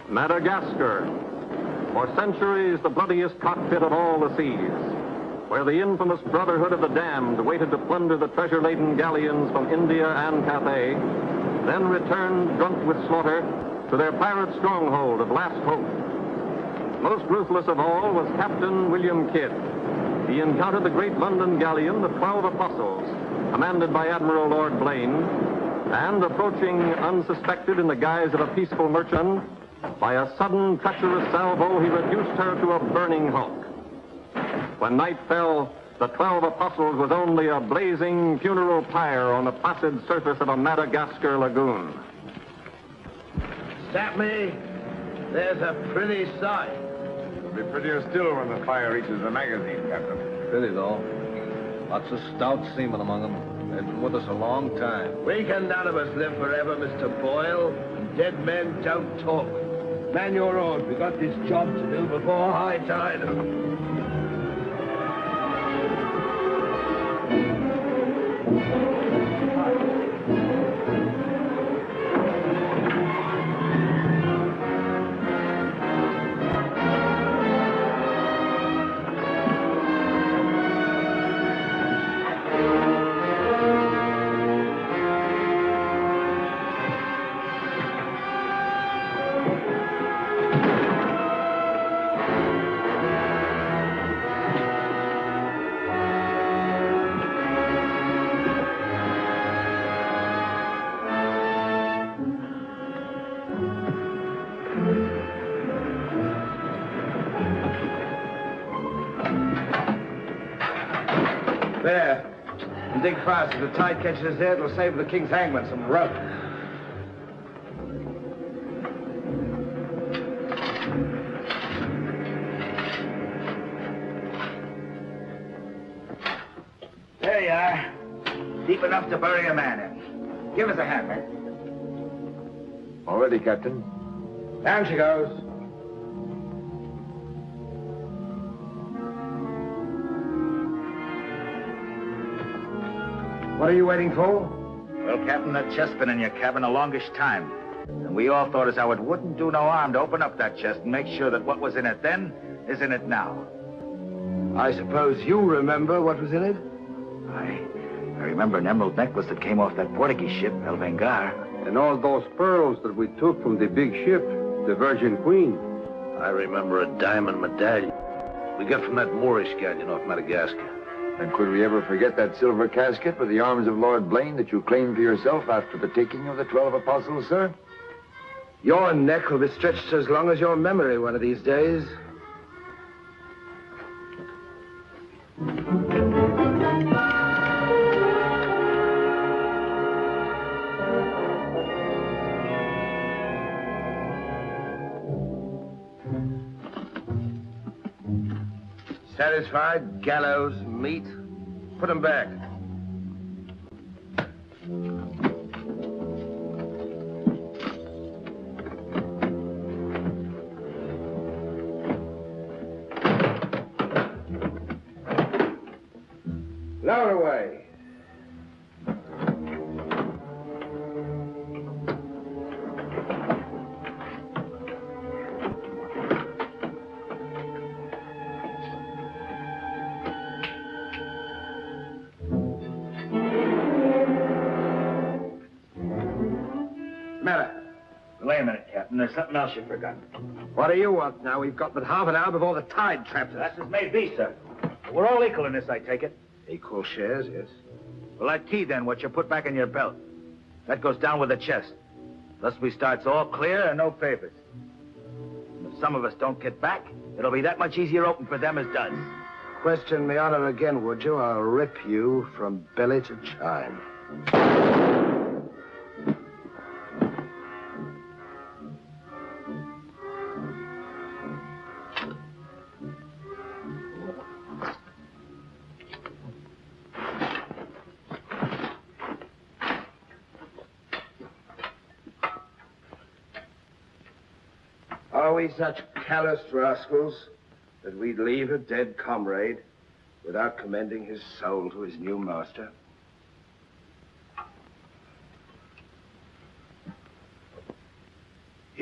Madagascar. For centuries, the bloodiest cockpit of all the seas, where the infamous Brotherhood of the Damned waited to plunder the treasure-laden galleons from India and Cathay, then returned drunk with slaughter to their pirate stronghold of Last Hope. Most ruthless of all was Captain William Kidd. He encountered the great London galleon, the 12 Apostles, commanded by Admiral Lord Blaine, and approaching unsuspected in the guise of a peaceful merchant, by a sudden treacherous salvo, he reduced her to a burning hulk. When night fell, the 12 Apostles was only a blazing funeral pyre on the placid surface of a Madagascar lagoon. Stop me. There's a pretty sight. It'll be prettier still when the fire reaches the magazine, Captain. Pity, though. Lots of stout seamen among them. They've been with us a long time. We can none of us live forever, Mr. Boyle. And dead men don't talk. Man your own. We got this job to do before high tide. There. And dig fast. If the tide catches us there, it'll save the king's hangman some rope. There you are. Deep enough to bury a man in. Give us a hand, man. All ready, Captain. Down she goes. What are you waiting for? Well, Captain, that chest's been in your cabin the longest time. And we all thought as how it wouldn't do no harm to open up that chest and make sure that what was in it then is in it now. I suppose you remember what was in it? I remember an emerald necklace that came off that Portuguese ship, El Vengar. And all those pearls that we took from the big ship, the Virgin Queen. I remember a diamond medallion we got from that Moorish galleon off Madagascar. And could we ever forget that silver casket with the arms of Lord Blaine that you claimed for yourself after the taking of the 12 Apostles, sir? Your neck will be stretched as long as your memory one of these days. Satisfied? Gallows, meat? Put them back. Lower away. Wait a minute, Captain. There's something else you forgot. What do you want now? We've got but half an hour before the tide traps us. That's as may be, sir. We're all equal in this, I take it. Equal shares, yes. Well, that key, then, what you put back in your belt. That goes down with the chest. Thus we starts all clear and no papers. And if some of us don't get back, it'll be that much easier open for them as does. Question me honor again, would you? I'll rip you from belly to chine. Are we such calloused rascals that we'd leave a dead comrade without commending his soul to his new master?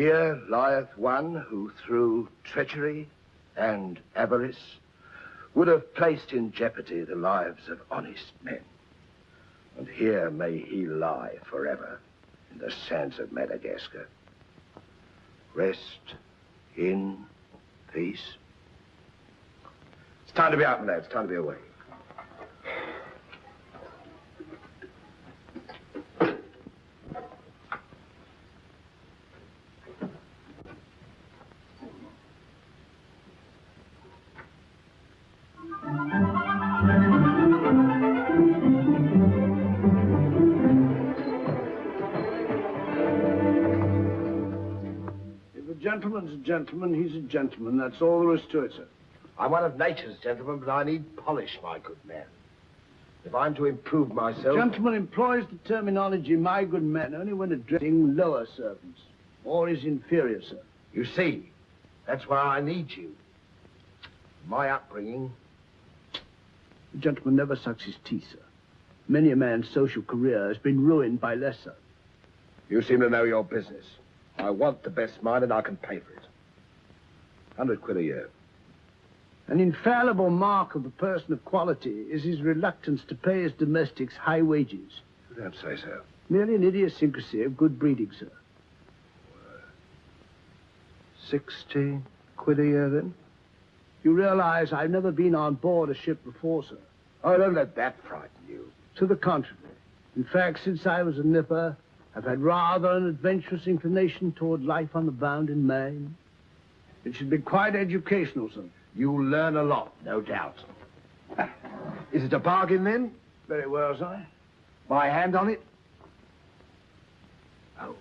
Here lieth one who through treachery and avarice would have placed in jeopardy the lives of honest men. And here may he lie forever in the sands of Madagascar. Rest in peace. It's time to be out, my lad. It's time to be away. Gentleman's a gentleman, he's a gentleman. That's all there is to it, sir. I'm one of nature's gentlemen, but I need polish, my good man. If I'm to improve myself... The gentleman employs the terminology, my good man, only when addressing lower servants, or his inferior, sir. You see, that's why I need you. My upbringing... The gentleman never sucks his teeth, sir. Many a man's social career has been ruined by less, sir. You seem to know your business. I want the best mine, and I can pay for it. 100 quid a year. An infallible mark of the person of quality is his reluctance to pay his domestics high wages. You don't say so. Merely an idiosyncrasy of good breeding, sir. 60 quid a year, then? You realize I've never been on board a ship before, sir. Oh, don't let that frighten you. To the contrary. In fact, since I was a nipper, I've had rather an adventurous inclination toward life on the bound in Maine. It should be quite educational, sir. You'll learn a lot, no doubt. Is it a bargain, then? Very well, sir. My hand on it? Oh.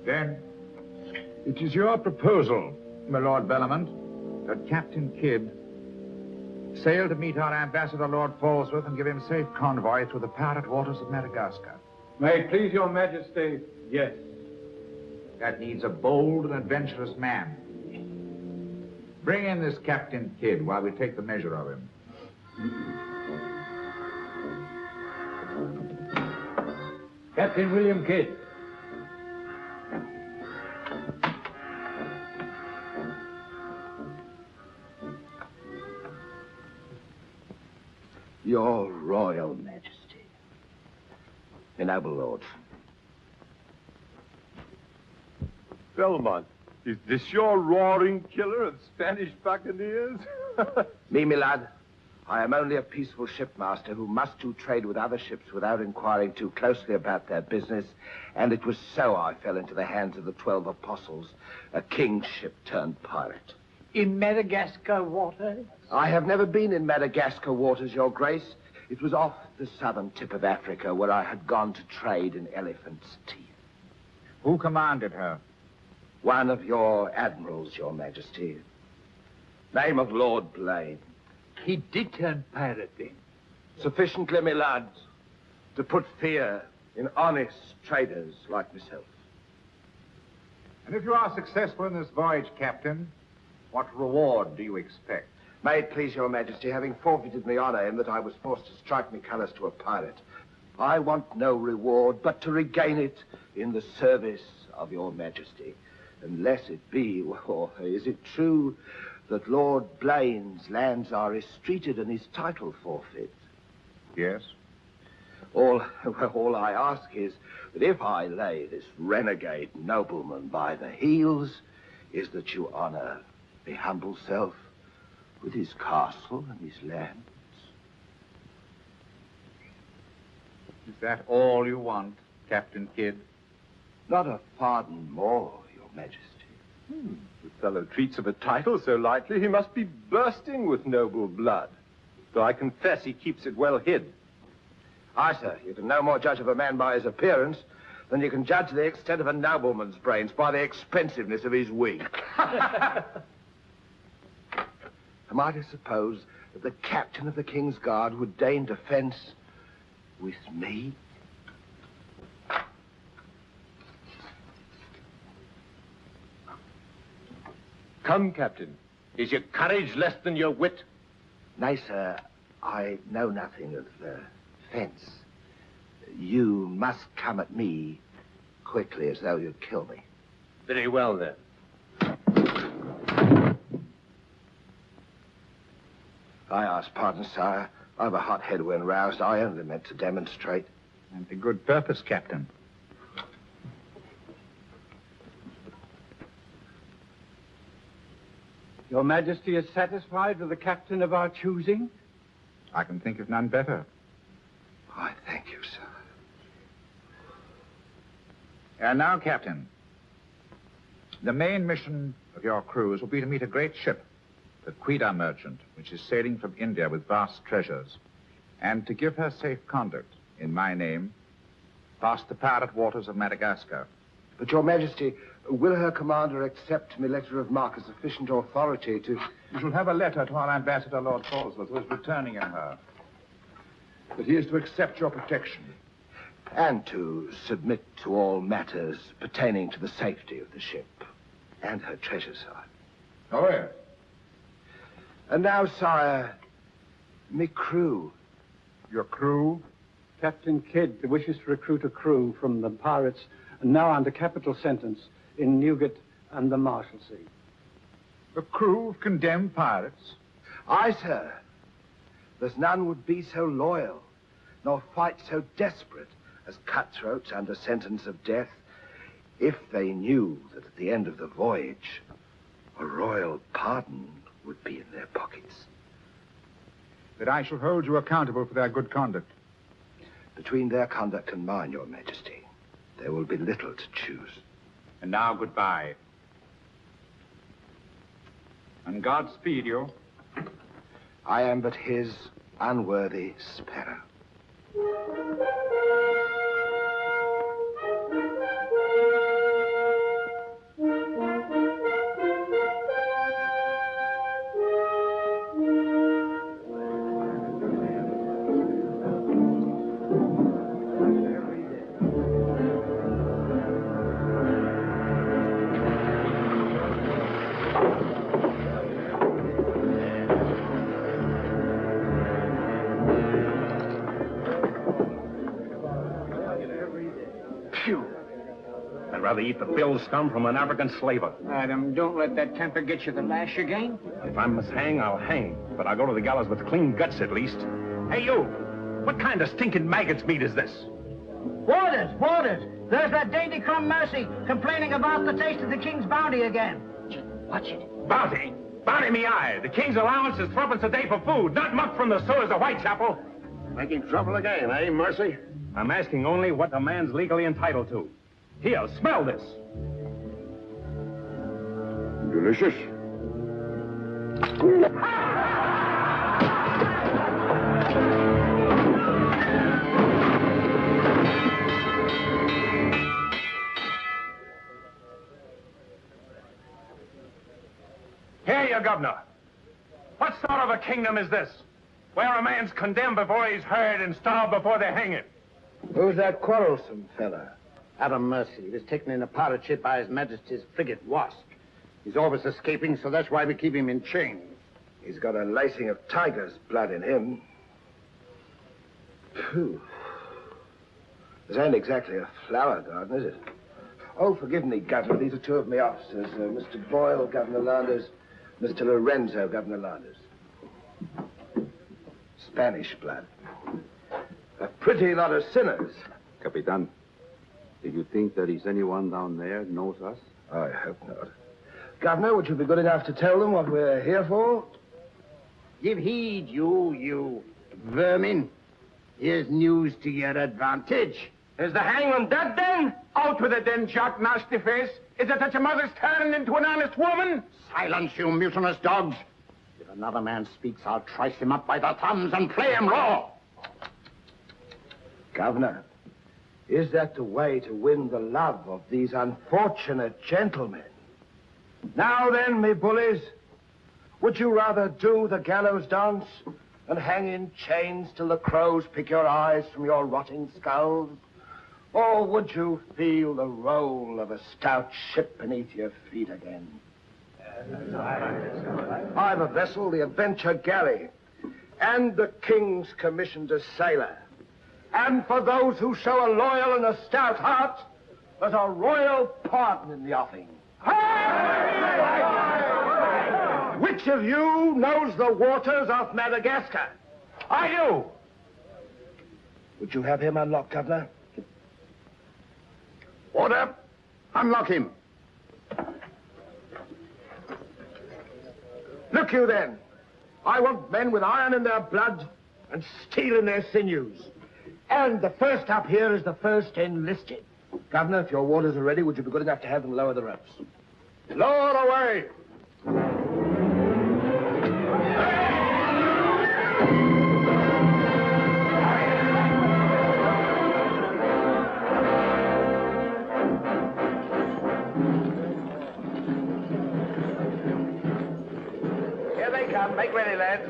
Then, it is your proposal, my Lord Bellament, that Captain Kidd sail to meet our ambassador, Lord Falsworth, and give him safe convoy through the parrot waters of Madagascar. May it please your majesty, yes. That needs a bold and adventurous man. Bring in this Captain Kidd while we take the measure of him. Captain William Kidd. Your Royal Majesty. Your noble lords. Belmont, is this your roaring killer of Spanish buccaneers? Me, my lad. I am only a peaceful shipmaster who must do trade with other ships without inquiring too closely about their business, and it was so I fell into the hands of the 12 apostles, a king's ship turned pirate. In Madagascar waters? I have never been in Madagascar waters, Your Grace. It was off the southern tip of Africa where I had gone to trade in elephants' teeth. Who commanded her? One of your admirals, Your Majesty. Name of Lord Blaine. He did turn pirate then? Sufficiently, my lad, to put fear in honest traders like myself. And if you are successful in this voyage, Captain, what reward do you expect? May it please Your Majesty, having forfeited my honor in that I was forced to strike me colors to a pirate, I want no reward but to regain it in the service of Your Majesty. Unless it be, or is it true that Lord Blaine's lands are estreated and his title forfeit? Yes. All I ask is that if I lay this renegade nobleman by the heels, is that you honor the humble self with his castle and his lands. Is that all you want, Captain Kidd? Not a pardon more, Your Majesty. The fellow treats of a title so lightly, he must be bursting with noble blood. Though I confess he keeps it well hid. Aye, sir, you can no more judge of a man by his appearance than you can judge the extent of a nobleman's brains by the expensiveness of his wig. Am I to suppose that the captain of the King's Guard would deign defense with me? Come, Captain. Is your courage less than your wit? Nay, sir, I know nothing of fence. You must come at me quickly as though you'd kill me. Very well, then. I ask pardon, sire. I've a hot head when roused. I only meant to demonstrate. And to good purpose, Captain. Your Majesty is satisfied with the captain of our choosing? I can think of none better. I thank you, sir. And now, Captain, the main mission of your cruise will be to meet a great ship, the Quida merchant, which is sailing from India with vast treasures, and to give her safe conduct in my name past the pirate waters of Madagascar. But, Your Majesty, will her commander accept my letter of marque as sufficient authority to... You shall have a letter to our ambassador, Lord Falsworth, who is returning in her. That he is to accept your protection. And to submit to all matters pertaining to the safety of the ship and her treasure, sire. Oh, yes. And now, sire, me crew. Your crew? Captain Kidd wishes to recruit a crew from the pirates now under capital sentence in Newgate and the Marshalsea. A crew of condemned pirates? Aye, sir. There's none would be so loyal, nor fight so desperate as cutthroats under sentence of death, if they knew that at the end of the voyage, a royal pardon would be in their pockets. That I shall hold you accountable for their good conduct. Between their conduct and mine, Your Majesty, there will be little to choose. And now, goodbye. And Godspeed you. I am but his unworthy sparrow. I'd rather eat the bill scum from an African slaver. Adam, don't let that temper get you the lash again. If I must hang, I'll hang. But I'll go to the gallows with clean guts at least. Hey, you! What kind of stinking maggot's meat is this? Warders! Warders! There's that dainty crumb Mercy complaining about the taste of the king's bounty again. Watch it. Bounty? Bounty me eye. The king's allowance is threepence a day for food, not muck from the sewers of Whitechapel. Making trouble again, eh, Mercy? I'm asking only what a man's legally entitled to. Here, smell this. Delicious. Here, you governor. What sort of a kingdom is this? Where a man's condemned before he's heard and starved before they hang him. Who's that quarrelsome fella? Adam Mercy. He was taken in a pirate ship by His Majesty's frigate Wasp. He's always escaping, so that's why we keep him in chains. He's got a lacing of tiger's blood in him. Phew. This ain't exactly a flower garden, is it? Oh, forgive me, Governor. These are two of my officers. Mr. Boyle, Governor Landers. Mr. Lorenzo, Governor Landers. Spanish blood. A pretty lot of sinners. Capitan, do you think there is anyone down there who knows us? I hope not. Governor, would you be good enough to tell them what we're here for? Give heed, you vermin. Here's news to your advantage. Is the hangman dead, then? Out with it, then, Jock Nasty Face. Is it that your mother's turned into an honest woman? Silence, you mutinous dogs. If another man speaks, I'll trice him up by the thumbs and play him raw. Governor, is that the way to win the love of these unfortunate gentlemen? Now then, me bullies, would you rather do the gallows dance and hang in chains till the crows pick your eyes from your rotting skulls? Or would you feel the roll of a stout ship beneath your feet again? I've a vessel, the Adventure Galley, and the King's commissioned a sailor. And for those who show a loyal and a stout heart, there's a royal pardon in the offing. Which of you knows the waters off Madagascar? I do. Would you have him unlocked, Governor? Order. Unlock him. Look you then. I want men with iron in their blood and steel in their sinews. And the first up here is the first enlisted. Governor, if your warders are ready, would you be good enough to have them lower the ropes? Lower away! Here they come. Make ready, lads.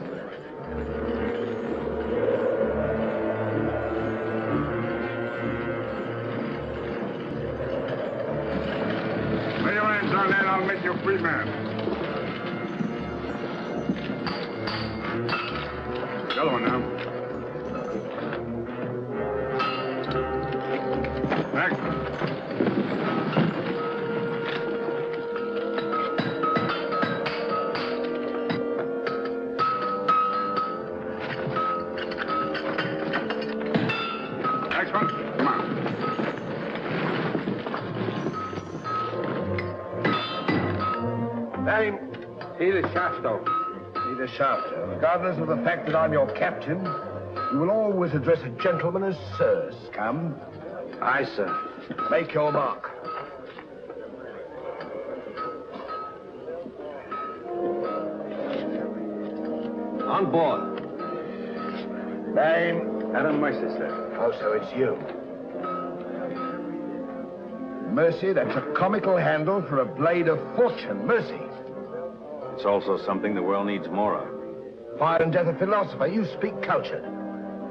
Lay your hands on that, I'll make you a free man. The other one now. Back. Next one. Come on. Name? Either Shafto. Peter Shafto. Regardless of the fact that I'm your captain, you will always address a gentleman as sir, scum. Aye, sir. Make your mark. On board. Name? Adam Mercer, sir. Oh, so it's you. Mercy, that's a comical handle for a blade of fortune. Mercy. It's also something the world needs more of. Fire and death a philosopher. You speak cultured.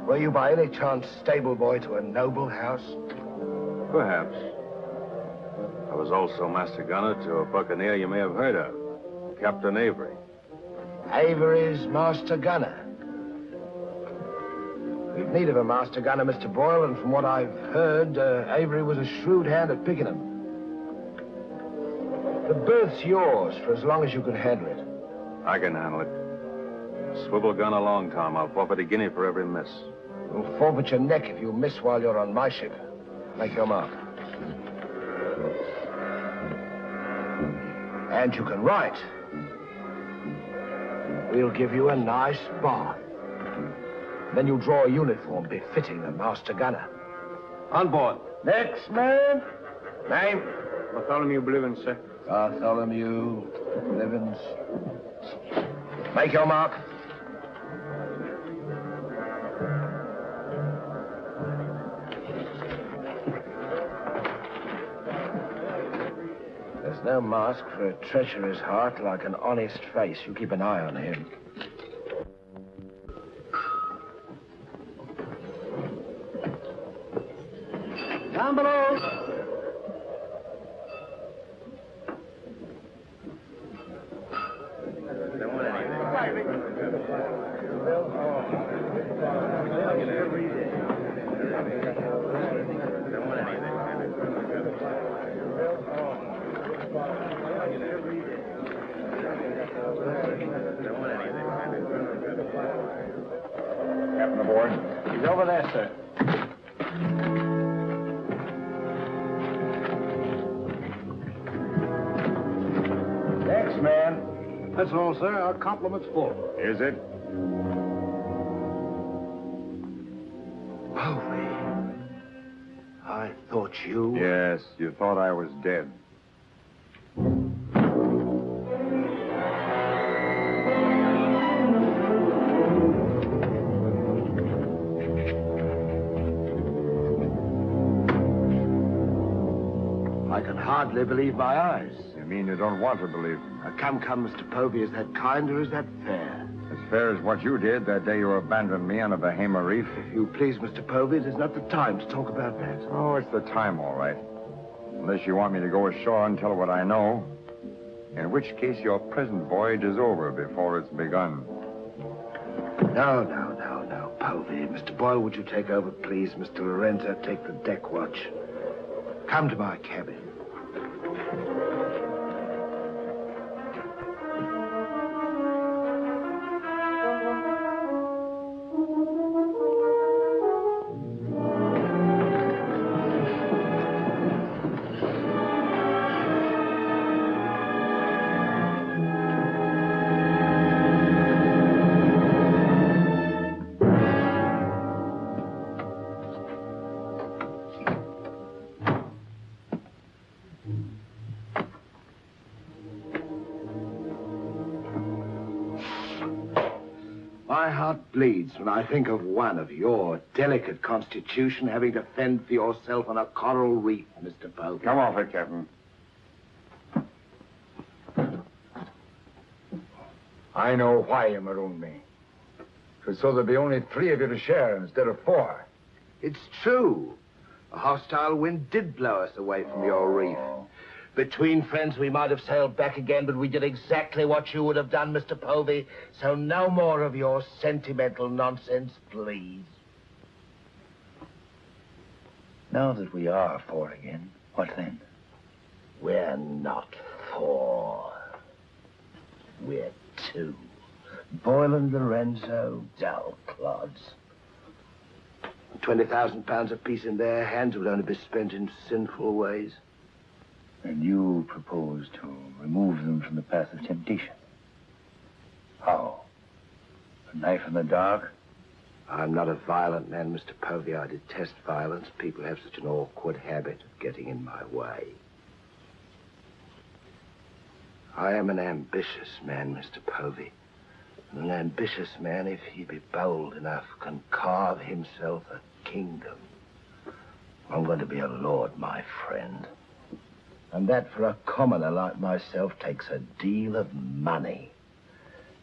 Were you by any chance stable boy to a noble house? Perhaps. I was also master gunner to a buccaneer you may have heard of, Captain Avery. Avery's master gunner. We've need of a master gunner, Mr. Boyle, and from what I've heard, Avery was a shrewd hand at picking them. The berth's yours for as long as you can handle it. I can handle it. Swivel gun along, Tom. I'll forfeit a guinea for every miss. You'll forfeit your neck if you miss while you're on my ship. Make your mark. And you can write. We'll give you a nice bath. Then you'll draw a uniform befitting a master gunner. On board. Next man. Name? Bartholomew Blivens, sir. Bartholomew Blivens. Make your mark. There's no mask for a treacherous heart like an honest face. You keep an eye on him. Down below. Captain aboard. He's over there, sir. Next man. That's all, sir. Our compliment's full. Is it? I thought you... Yes, you thought I was dead. I can hardly believe my eyes. You mean you don't want to believe them? Come, Mr. Povey, is that kind or is that fair? As fair as what you did that day you abandoned me on a Bahama reef. If you please, Mr. Povey, it is not the time to talk about that. Oh, it's the time, all right. Unless you want me to go ashore and tell what I know. In which case your present voyage is over before it's begun. No, Povey. Mr. Boyle, would you take over, please? Mr. Lorenzo, take the deck watch. Come to my cabin. My heart bleeds when I think of one of your delicate constitution having to fend for yourself on a coral reef, Mr. Povey. Come off it, Captain. I know why you marooned me. It was so there'd be only 3 of you to share instead of 4. It's true. A hostile wind did blow us away from your reef. Between friends, we might have sailed back again, but we did exactly what you would have done, Mr. Povey. So no more of your sentimental nonsense, please. Now that we are 4 again, what then? We're not 4. We're 2. Boyle and Lorenzo, dull clods. 20,000 pounds apiece in their hands would only be spent in sinful ways. And you propose to remove them from the path of temptation. How? A knife in the dark? I'm not a violent man, Mr. Povey. I detest violence. People have such an awkward habit of getting in my way. I am an ambitious man, Mr. Povey. And an ambitious man, if he be bold enough, can carve himself a kingdom. I'm going to be a lord, my friend. And that, for a commoner like myself, takes a deal of money.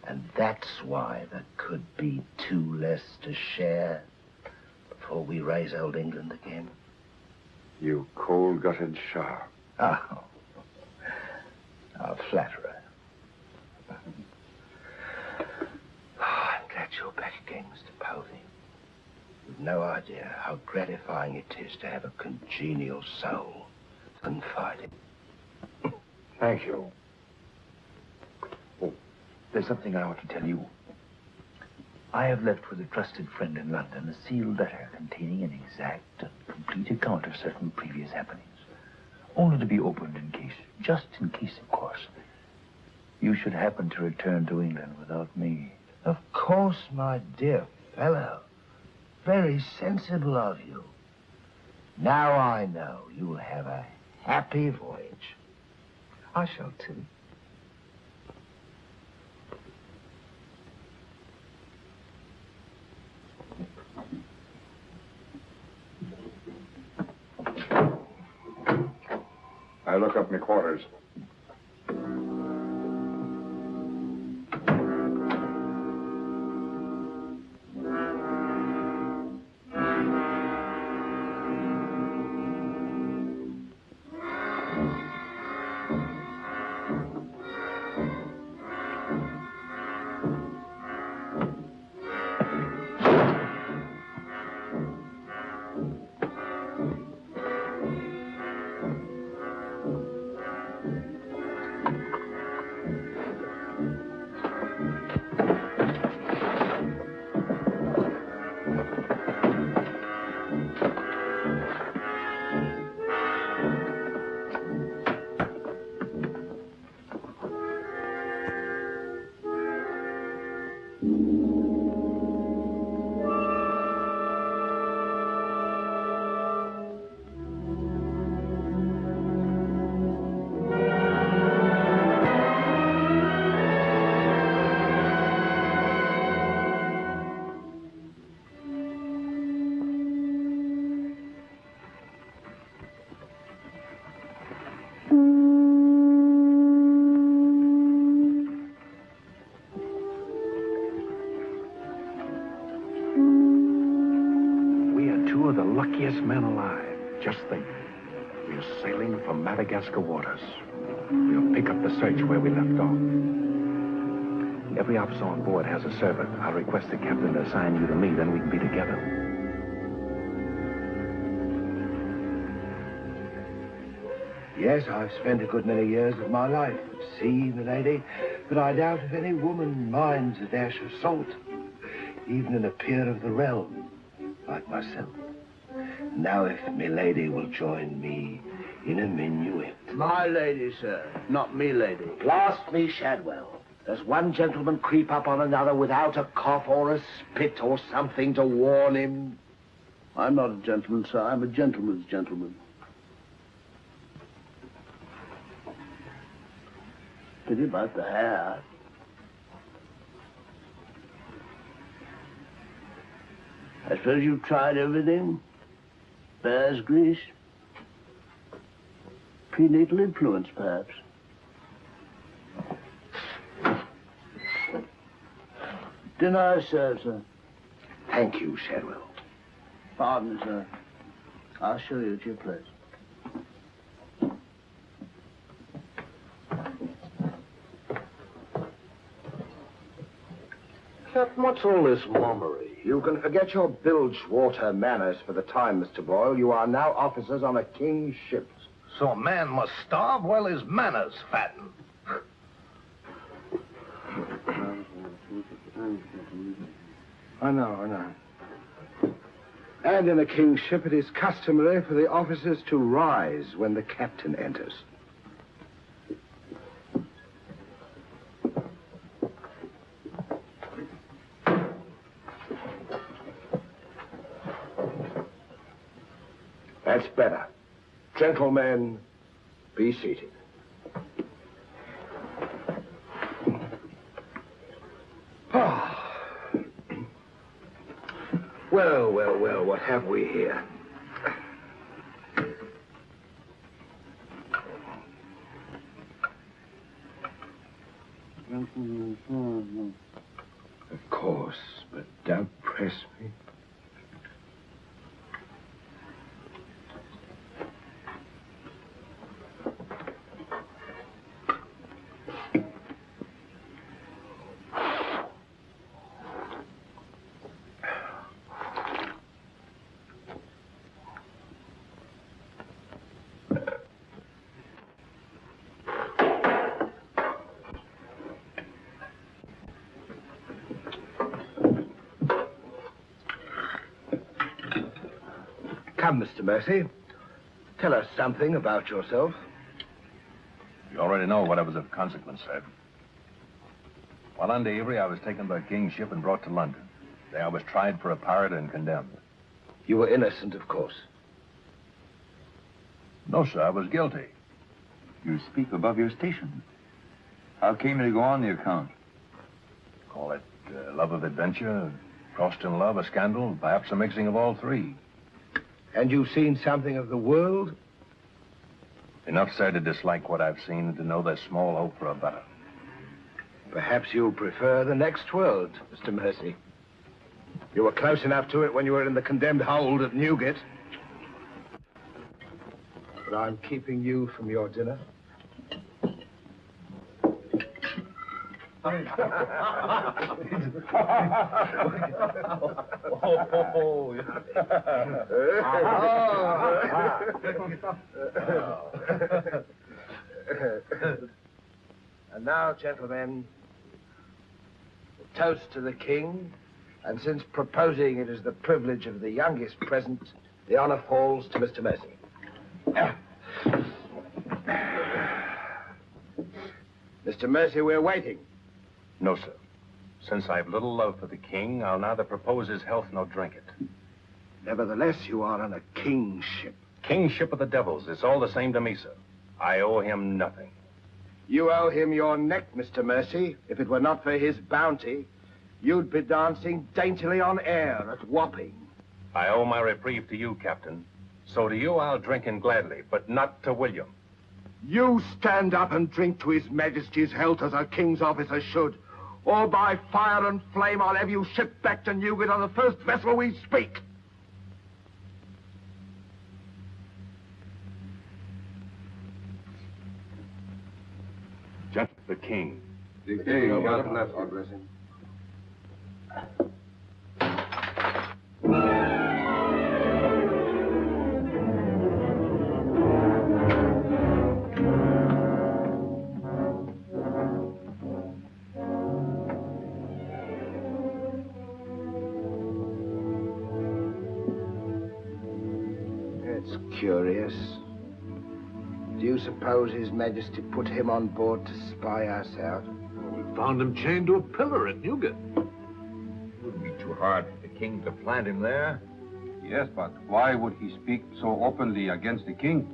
And that's why there could be 2 less to share before we raise old England again. You cold-gutted shark. Oh, a flatterer. I'm glad you're back again, Mr. Povey. You've no idea how gratifying it is to have a congenial soul. Confiding. Thank you. Oh, there's something I want to tell you. I have left with a trusted friend in London a sealed letter containing an exact and complete account of certain previous happenings. Only to be opened in case, just in case, of course, you should happen to return to England without me. Of course, my dear fellow. Very sensible of you. Now I know you'll have a happy voyage. I shall too. I look up my quarters. fate. We are sailing for Madagascar waters. We'll pick up the search where we left off. Every officer on board has a servant. I'll request the captain to assign you to me, then we can be together. Yes, I've spent a good many years of my life at sea, milady, but I doubt if any woman minds a dash of salt, even in a peer of the realm, like myself. Now, if milady will join me in a minuet. My lady, sir, not me lady. Blast me, Shadwell. Does one gentleman creep up on another without a cough or a spit or something to warn him? I'm not a gentleman, sir. I'm a gentleman's gentleman. Pity about the hair. I suppose you've tried everything? Bear's grease? Prenatal influence, perhaps? Dinner served, sir. Thank you, Shadwell. Pardon me, sir. I'll show you to your place. Captain, what's all this mummery? You can forget your bilge water manners for the time, Mr. Boyle. You are now officers on a king's ship. So a man must starve while his manners fatten. I know. And in a king's ship, it is customary for the officers to rise when the captain enters. That's better. Gentlemen, be seated. Well, what have we here? Of course, but don't press me. Come, Mr. Mercy. Tell us something about yourself. You already know what was of consequence, sir. While under Avery, I was taken by King's ship and brought to London. There I was tried for a pirate and condemned. You were innocent, of course. No, sir, I was guilty. You speak above your station. How came you to go on the account? Call it love of adventure, crossed in love, a scandal, perhaps a mixing of all three. And you've seen something of the world? Enough, sir, to dislike what I've seen and to know there's small hope for a better. Perhaps you'll prefer the next world, Mr. Mercy. You were close enough to it when you were in the condemned hold at Newgate. But I'm keeping you from your dinner. And now, gentlemen, a toast to the king, and since proposing it is the privilege of the youngest present, the honor falls to Mr. Mercy. Mr. Mercy, we're waiting. No, sir. Since I've little love for the king, I'll neither propose his health nor drink it. Nevertheless, you are on a king's ship. King's ship of the devils. It's all the same to me, sir. I owe him nothing. You owe him your neck, Mr. Mercy. If it were not for his bounty, you'd be dancing daintily on air at Wapping. I owe my reprieve to you, Captain. So to you I'll drink in gladly, but not to William. You stand up and drink to his majesty's health as a king's officer should. Or by fire and flame, I'll have you shipped back to Newgate on the first vessel we speak. The king. The king, God bless you. Bless him. Curious. Do you suppose His Majesty put him on board to spy us out? We found him chained to a pillar at Newgate. Wouldn't be too hard for the king to plant him there. Yes, but why would he speak so openly against the king?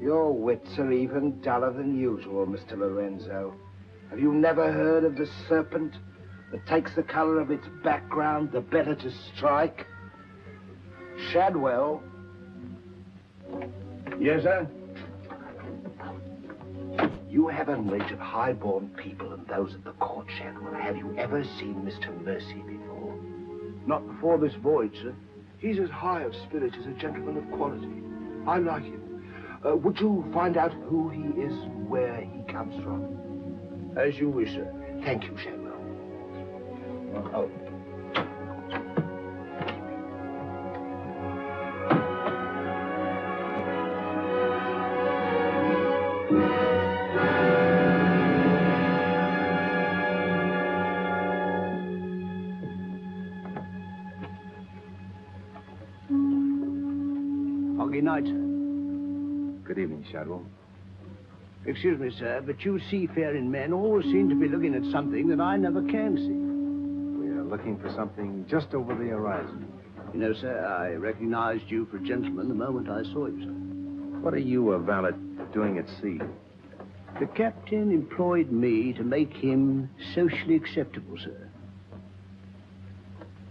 Your wits are even duller than usual, Mr. Lorenzo. Have you never heard of the serpent that takes the color of its background the better to strike? Shadwell. Yes, sir? You have a knowledge of high-born people and those at the court, Shadwell. Have you ever seen Mr. Mercy before? Not before this voyage, sir. He's as high of spirit as a gentleman of quality. I like him. Would you find out who he is, where he comes from? As you wish, sir. Thank you, Shadwell. Oh. Good night, sir. Good evening, Shadwell. Excuse me, sir, but you seafaring men always seem to be looking at something that I never can see. We are looking for something just over the horizon. You know, sir, I recognized you for a gentleman the moment I saw you, sir. What are you, a valet, doing at sea? The captain employed me to make him socially acceptable, sir.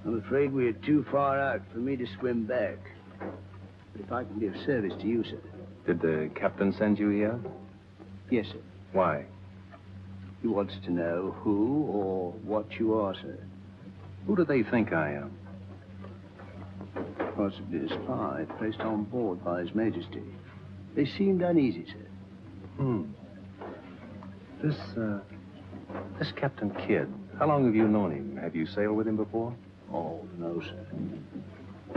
I'm afraid we're too far out for me to swim back. But if I can be of service to you, sir. Did the captain send you here? Yes, sir. Why? He wants to know who or what you are, sir. Who do they think I am? Possibly a spy placed on board by His Majesty. They seemed uneasy, sir. This Captain Kidd, how long have you known him? Have you sailed with him before? Oh, no, sir.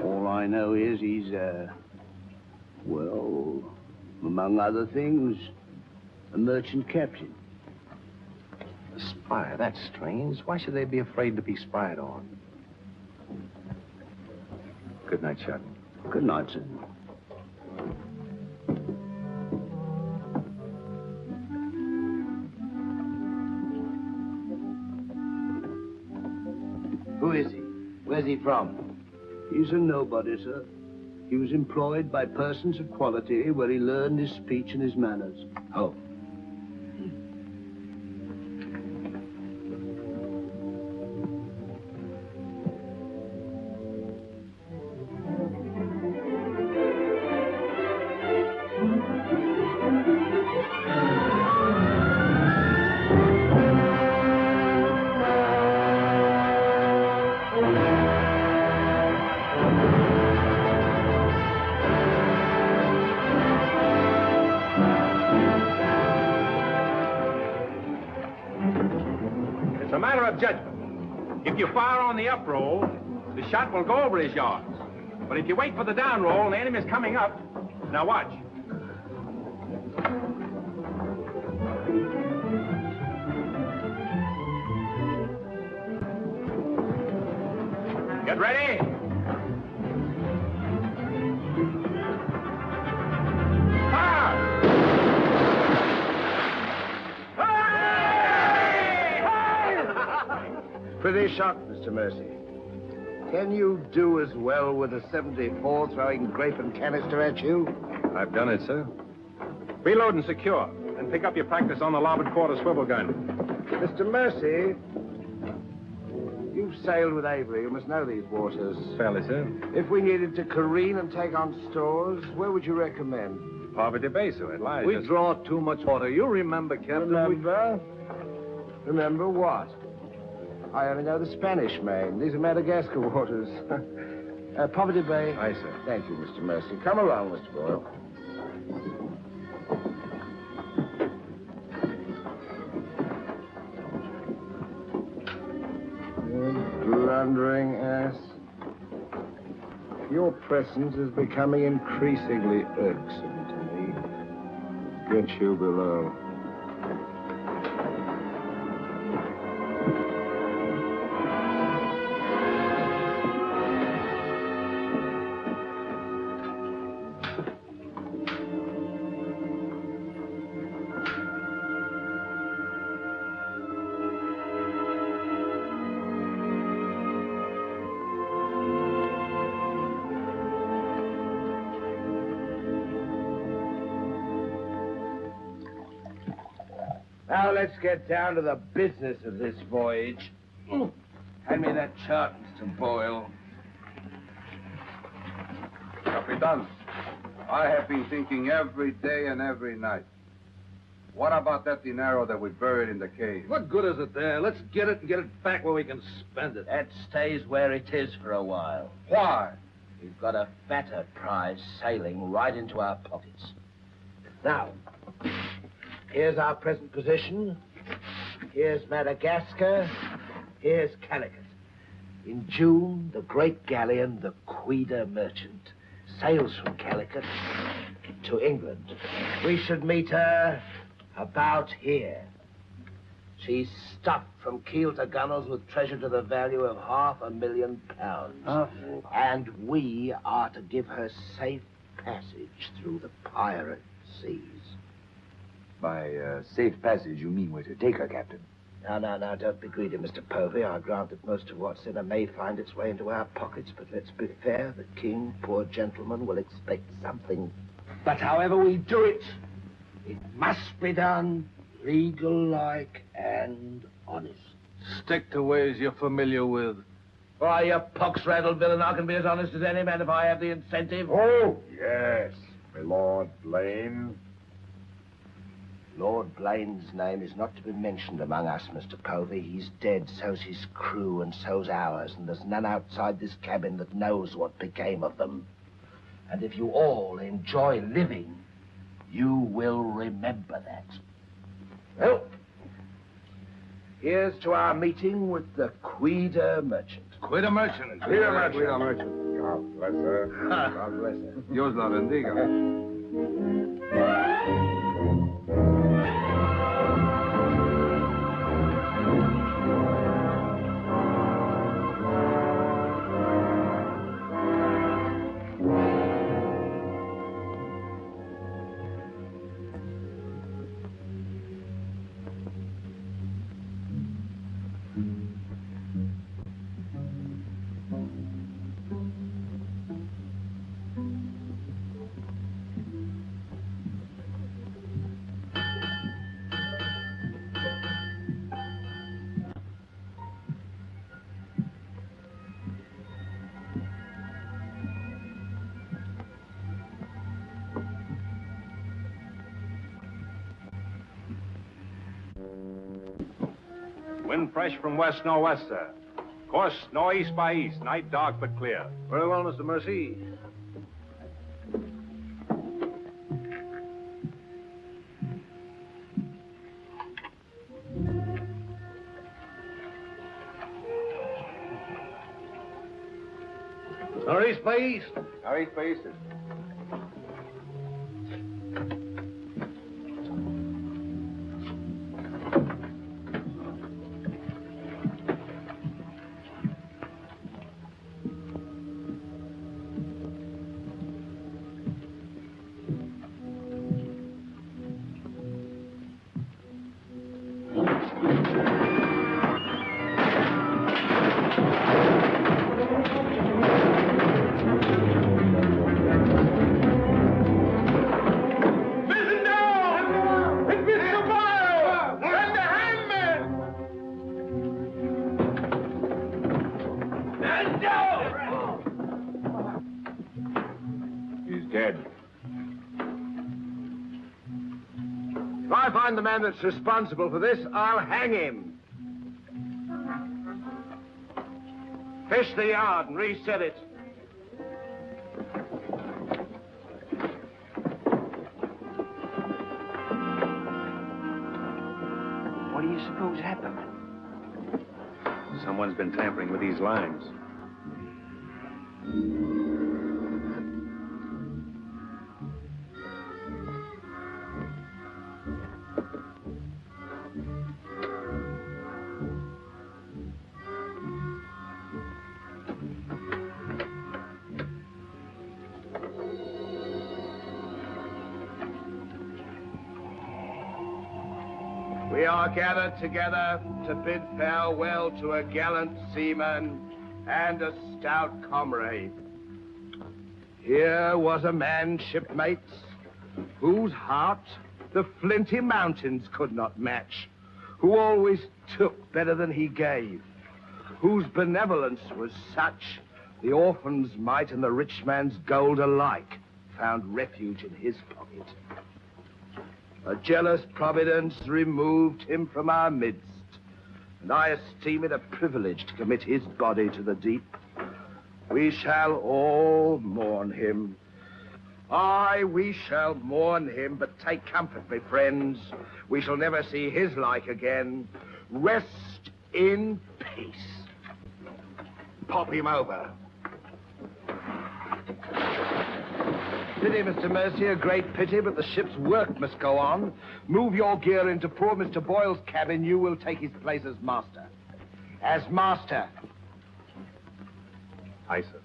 All I know is he's, well, among other things, a merchant captain. A spy? That's strange. Why should they be afraid to be spied on? Good night, Shadwell. Good night, sir. Who is he? Where's he from? He's a nobody, sir. He was employed by persons of quality where he learned his speech and his manners. Oh. Judgment. If you fire on the up roll, the shot will go over his yards. But if you wait for the down roll and the enemy's coming up, now watch. Get ready. Fire! Pretty shot, Mr. Mercy. Can you do as well with a 74 throwing grape and canister at you? I've done it, sir. Reload and secure. Then pick up your practice on the larboard quarter swivel gun. Mr. Mercy, you've sailed with Avery. You must know these waters. Fairly, sir. If we needed to careen and take on stores, where would you recommend? Poverty Bay, sir. It lies. We draw too much water. You remember, Captain? Remember? Remember what? I only know the Spanish Main. These are Madagascar waters. Poverty Bay. Aye, sir. Thank you, Mr. Mercy. Come along, Mr. Boyle. Your presence is becoming increasingly irksome to me. Get you below. Now let's get down to the business of this voyage. Hand me that chart, Mr. Boyle. Capitan, I have been thinking every day and every night. What about that dinero that we buried in the cave? What good is it there? Let's get it and get it back where we can spend it. That stays where it is for a while. Why? We've got a fatter prize sailing right into our pockets. Now, here's our present position. Here's Madagascar. Here's Calicut. In June, the great galleon, the Quida Merchant, sails from Calicut to England. We should meet her about here. She's stuffed from keel to gunnels with treasure to the value of £500,000. And we are to give her safe passage through the pirate seas. By safe passage, you mean we're to take her, Captain? No, don't be greedy, Mr. Povey. I grant that most of what's in her may find its way into our pockets, but let's be fair. The king, poor gentleman, will expect something. But however we do it, it must be done legal-like and honest. Stick to ways you're familiar with. Why, you pox-rattled villain, I can be as honest as any man if I have the incentive. Oh, yes, my Lord Blaine. Lord Blaine's name is not to be mentioned among us, Mr. Povey. He's dead, so's his crew and so's ours, and there's none outside this cabin that knows what became of them. And if you all enjoy living, you will remember that. Well, here's to our meeting with the Quida Merchant. Quida Merchant. Quida Merchant. Quida Merchant. God bless her. God bless her. Dios la bendiga. Wind fresh from west-northwest, sir. Course northeast by east. Night dark but clear. Very well, Mr. Mercy. Northeast by east. Northeast by east. If I find the man that's responsible for this, I'll hang him. Fish the yard and reset it. What do you suppose happened? Someone's been tampering with these lines. We are gathered together to bid farewell to a gallant seaman and a stout comrade. Here was a man, shipmates, whose heart the flinty mountains could not match, who always took better than he gave, whose benevolence was such the orphan's mite and the rich man's gold alike found refuge in his pocket. A jealous providence removed him from our midst, and I esteem it a privilege to commit his body to the deep. We shall all mourn him. Aye, we shall mourn him, but take comfort, my friends. We shall never see his like again. Rest in peace. Pop him over. Pity, Mr. Mercy, a great pity, but the ship's work must go on. Move your gear into poor Mr. Boyle's cabin. You will take his place as master. As master. Aye, sir.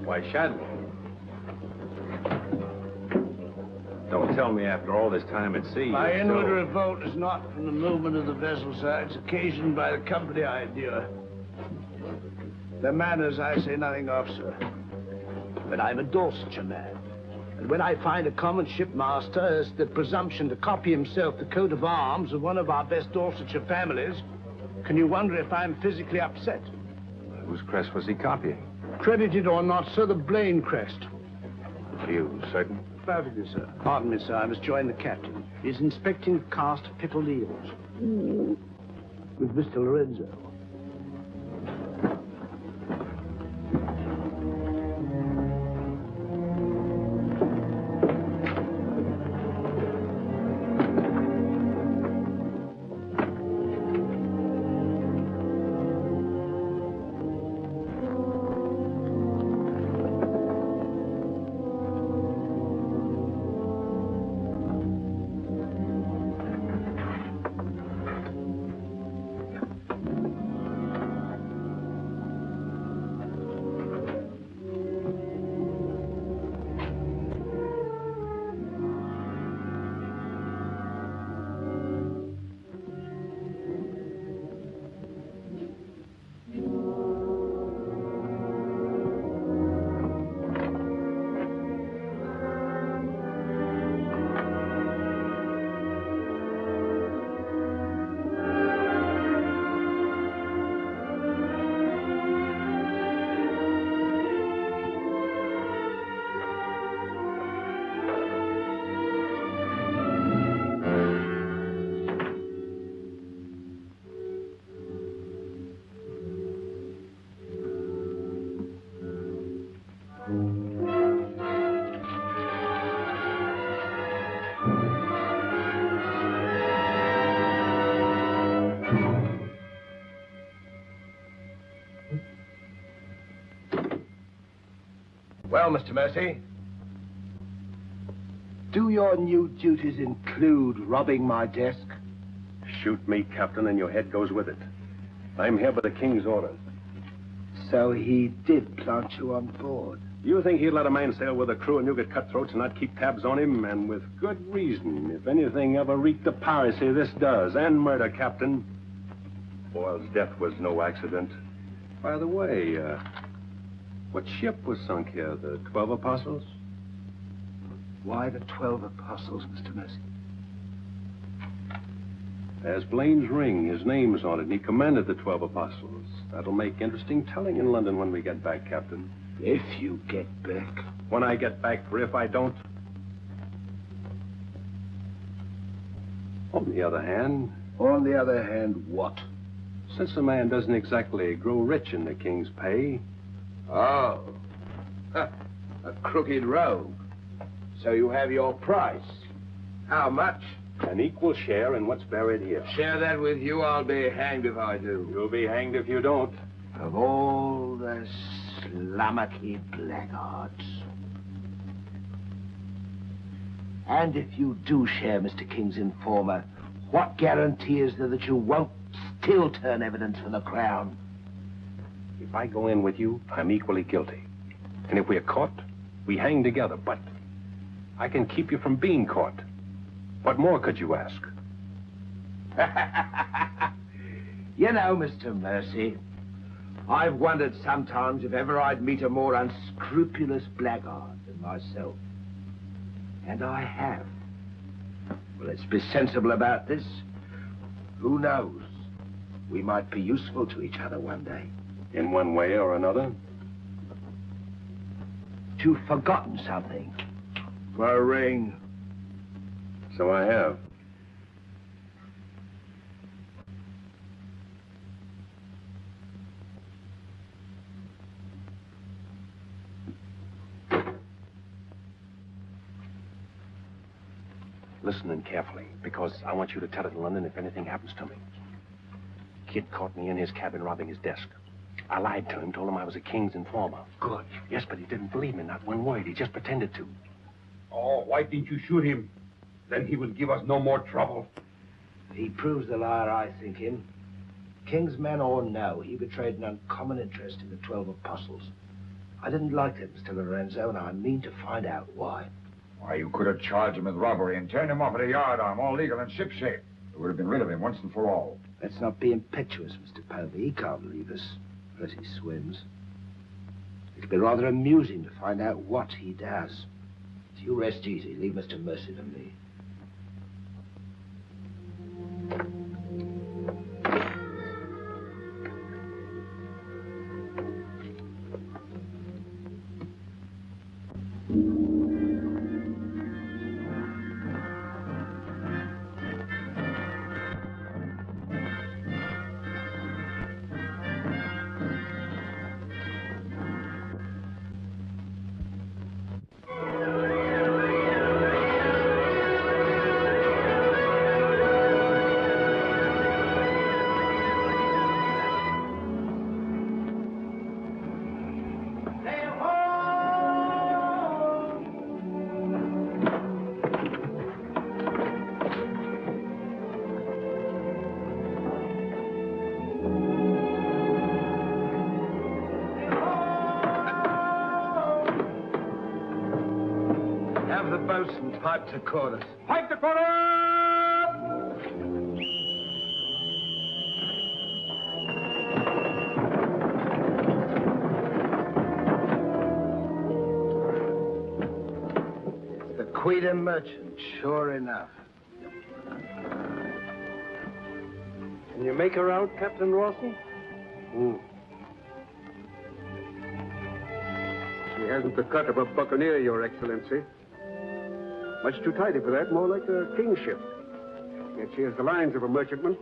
Why, Shad. Don't tell me after all this time at sea. My inward revolt is not from the movement of the vessel, sir. It's occasioned by the company I endure. The manners I say nothing of, sir. But I'm a Dorsetshire man. And when I find a common shipmaster has the presumption to copy himself the coat of arms of one of our best Dorsetshire families, can you wonder if I'm physically upset? Whose crest was he copying? Credited or not, sir, the Blaine crest. Are you certain? Perfectly, sir. Pardon me, sir. I must join the captain. He's inspecting the cast of pickled eels. With Mr. Lorenzo. Well, Mr. Mercy, do your new duties include robbing my desk? Shoot me, Captain, and your head goes with it. I'm here by the King's orders. So he did plant you on board? You think he'd let a man sail with a crew and you get cutthroats and not keep tabs on him? And with good reason. If anything ever reeked of piracy, this does. And murder, Captain. Boyle's death was no accident. By the way, what ship was sunk here? The 12 Apostles? Why the 12 Apostles, Mr. Mercy? There's Blaine's ring. His name's on it, and he commanded the 12 Apostles. That'll make interesting telling in London when we get back, Captain. If you get back. When I get back, for if I don't. On the other hand... On the other hand, what? Since a man doesn't exactly grow rich in the King's pay... Oh. A crooked rogue. So you have your price. How much? An equal share in what's buried here. Share that with you, I'll be hanged if I do. You'll be hanged if you don't. Of all the slummocky blackguards. And if you do share Mr. King's informer, what guarantee is there that you won't still turn evidence for the Crown? If I go in with you, I'm equally guilty. And if we're caught, we hang together. But I can keep you from being caught. What more could you ask? You know, Mr. Mercy, I've wondered sometimes if ever I'd meet a more unscrupulous blackguard than myself. And I have. Well, let's be sensible about this. Who knows? We might be useful to each other one day. In one way or another? You've forgotten something. For a ring. So I have. Listen in carefully, because I want you to tell it in London if anything happens to me. Kid caught me in his cabin robbing his desk. I lied to him, told him I was a King's informer. Good. Yes, but he didn't believe me, not one word. He just pretended to. Oh, why didn't you shoot him? Then he would give us no more trouble. He proves the liar I think him. King's men or no, he betrayed an uncommon interest in the 12 Apostles. I didn't like it, Mr. Lorenzo, and I mean to find out why. Why, you could have charged him with robbery and turned him off at a yardarm, all legal and shipshape. We would have been rid of him once and for all. Let's not be impetuous, Mr. Povey. He can't leave us, unless he swims. It'll be rather amusing to find out what he does. So you rest easy. Leave Mr. Mercy to me. Bosun, pipe to chorus. Pipe to chorus! The Queen Merchant, sure enough. Can you make her out, Captain Rawson? She hasn't the cut of a buccaneer, Your Excellency. Much too tidy for that, more like a kingship. Yet she has the lines of a merchantman.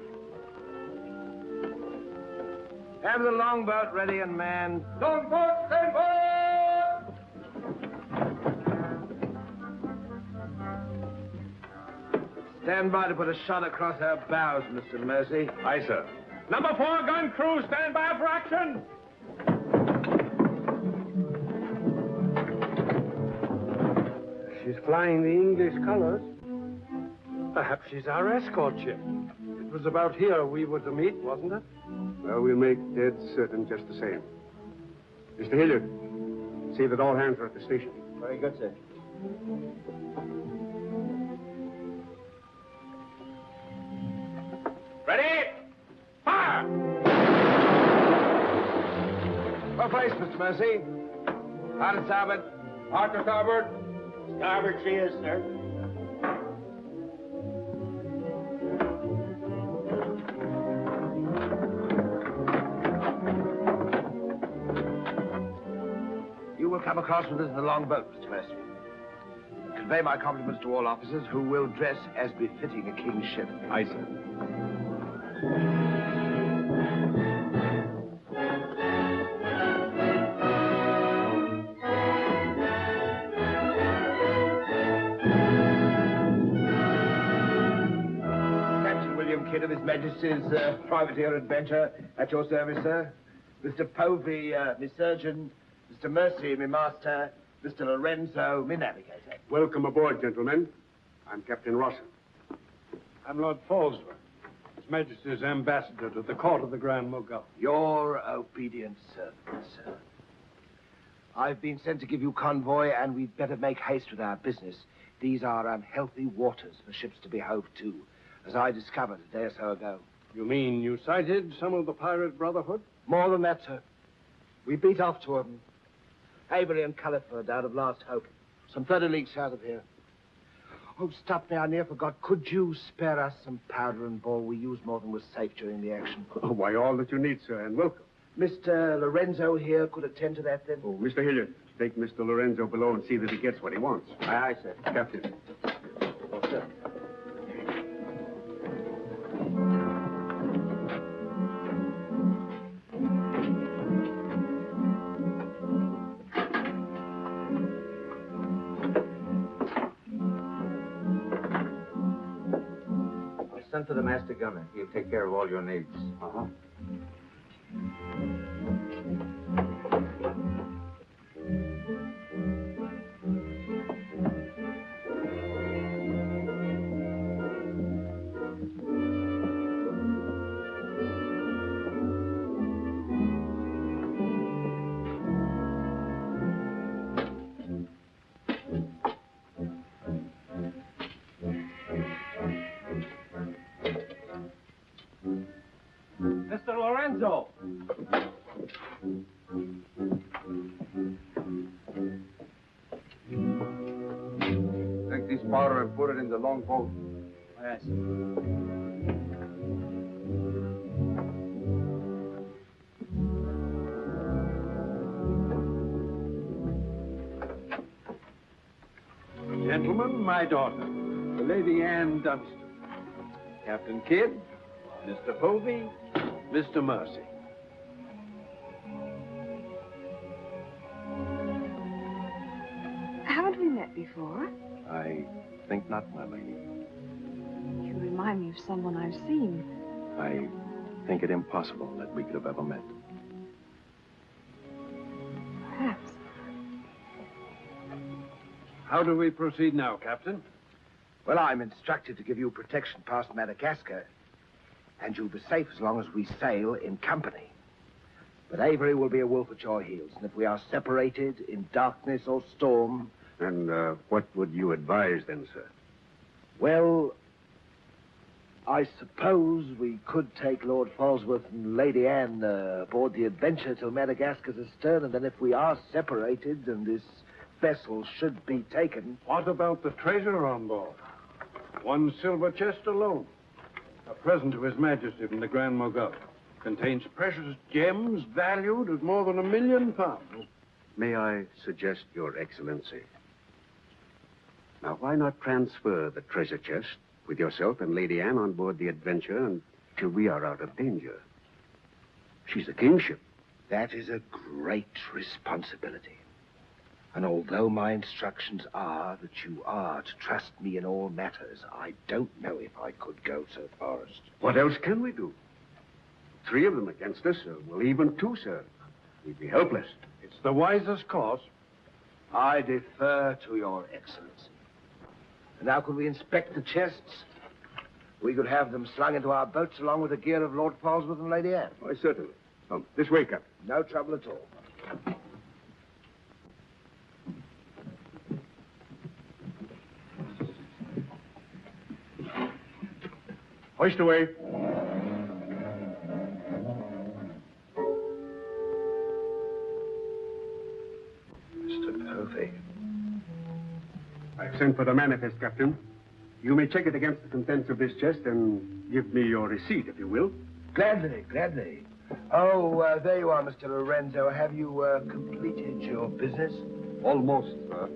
Have the longboat ready and manned. Longboat, stand by! Stand by to put a shot across her bows, Mr. Mercy. Aye, sir. Number 4 gun crew, stand by for action. She's flying the English colors. Perhaps she's our escort ship. It was about here we were to meet, wasn't it? Well, we'll make dead certain just the same. Mr. Hilliard, see that all hands are at the station. Very good, sir. Ready? Fire! What place, Mr. Mercy? Hard to starboard. Hard to starboard. Starboard cheers, sir. You will come across with us in the longboat, Mr. Mercy. Convey my compliments to all officers who will dress as befitting a king's ship. Aye, sir. Kidd of His Majesty's privateer adventure. At your service, sir. Mr. Povey, me surgeon. Mr. Mercy, me master. Mr. Lorenzo, me navigator. Welcome aboard, gentlemen. I'm Captain Rosson. I'm Lord Falsworth, His Majesty's ambassador to the court of the Grand Mogul. Your obedient servant, sir. I've been sent to give you convoy, and we'd better make haste with our business. These are unhealthy waters for ships to be hove to, as I discovered a day or so ago. You mean you sighted some of the pirate brotherhood? More than that, sir. We beat off two of them. Avery and Culliford out of Last Hope. Some 30 leagues south of here. Oh, stop me, I near forgot. Could you spare us some powder and ball? We used more than was safe during the action. Oh, why, all that you need, sir, and welcome. Mr. Lorenzo here could attend to that, then? Oh, Mr. Hilliard, take Mr. Lorenzo below and see that he gets what he wants. Aye, aye, sir. Captain. Oh, sir. Send for the master gunner. He'll take care of all your needs. Uh-huh. Mr. Lorenzo! Take this powder and put it in the long boat. Yes. Gentlemen, my daughter, the Lady Anne Dunstan. Captain Kidd, Mr. Povey, Mr. Mercy. Haven't we met before? I think not, my lady. You remind me of someone I've seen. I think it impossible that we could have ever met. Perhaps. How do we proceed now, Captain? Well, I'm instructed to give you protection past Madagascar, and you'll be safe as long as we sail in company. But Avery will be a wolf at your heels, and if we are separated in darkness or storm... And what would you advise then, sir? Well, I suppose we could take Lord Falsworth and Lady Anne aboard the Adventure till Madagascar's astern, and then if we are separated and this vessel should be taken... What about the treasure on board? One silver chest alone. A present to His Majesty from the Grand Mogul. Contains precious gems valued at more than £1 million. May I suggest, Your Excellency? Now, why not transfer the treasure chest with yourself and Lady Anne on board the Adventure until we are out of danger? She's a kingship. That is a great responsibility. And although my instructions are that you are to trust me in all matters, I don't know if I could go so far as to... What else can we do? 3 of them against us, well, even 2, sir. We'd be helpless. It's the wisest course. I defer to Your Excellency. And now could we inspect the chests? We could have them slung into our boats along with the gear of Lord Falsworth and Lady Anne. Why, certainly. Come, this way, Captain. No trouble at all. Hoist away. Mr. Povey. I've sent for the manifest, Captain. You may check it against the contents of this chest and give me your receipt, if you will. Gladly, gladly. Oh, there you are, Mr. Lorenzo. Have you completed your business? Almost, sir.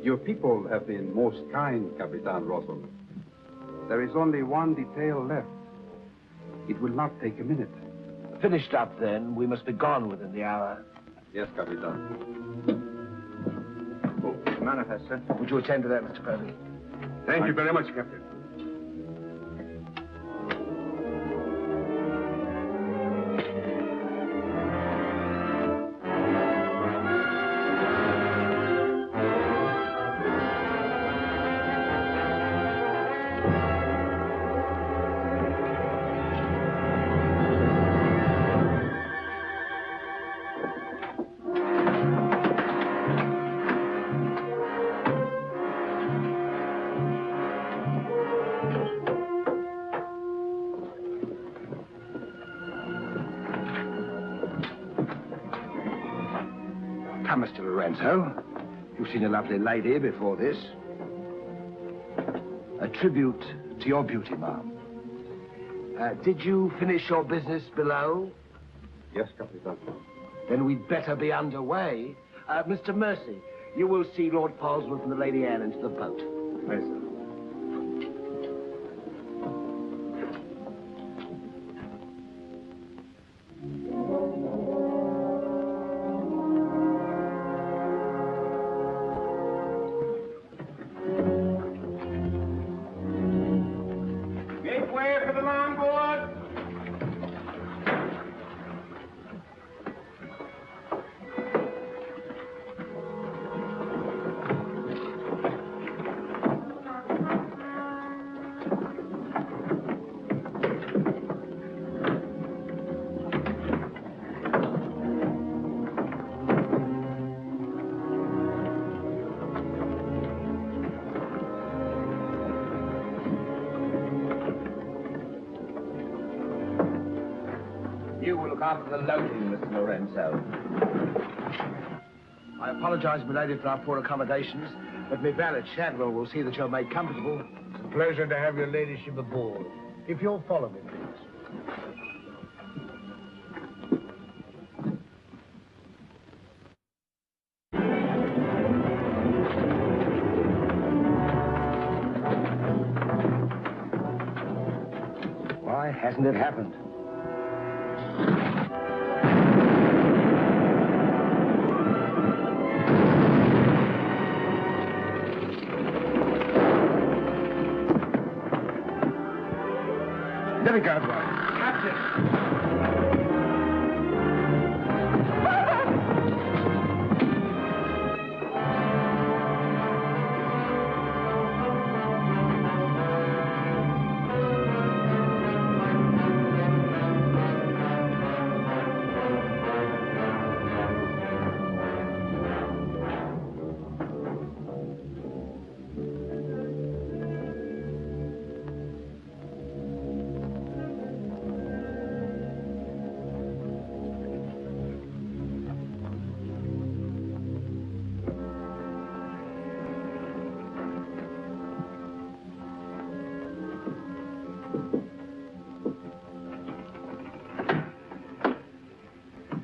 Your people have been most kind, Capitan Rosson. There is only one detail left. It will not take a minute. Finished up, then. We must be gone within the hour. Yes, Capitan. Oh, manifest, sir. Would you attend to that, Mr. Povey? Thank you very much, Captain. Come, Mr. Lorenzo. You've seen a lovely lady before this. A tribute to your beauty, ma'am. Did you finish your business below? Yes, Capitan. Then we'd better be underway. Mr. Mercy, you will see Lord Polesworth and the Lady Anne into the boat. Yes, sir. Make way for the longboard. You will look after the loading, Mr. Lorenzo. I apologize, milady, for our poor accommodations, but my valet Shadwell will see that you're made comfortable. It's a pleasure to have your ladyship aboard. If you'll follow me, please. Why hasn't it happened? Let me go, Captain!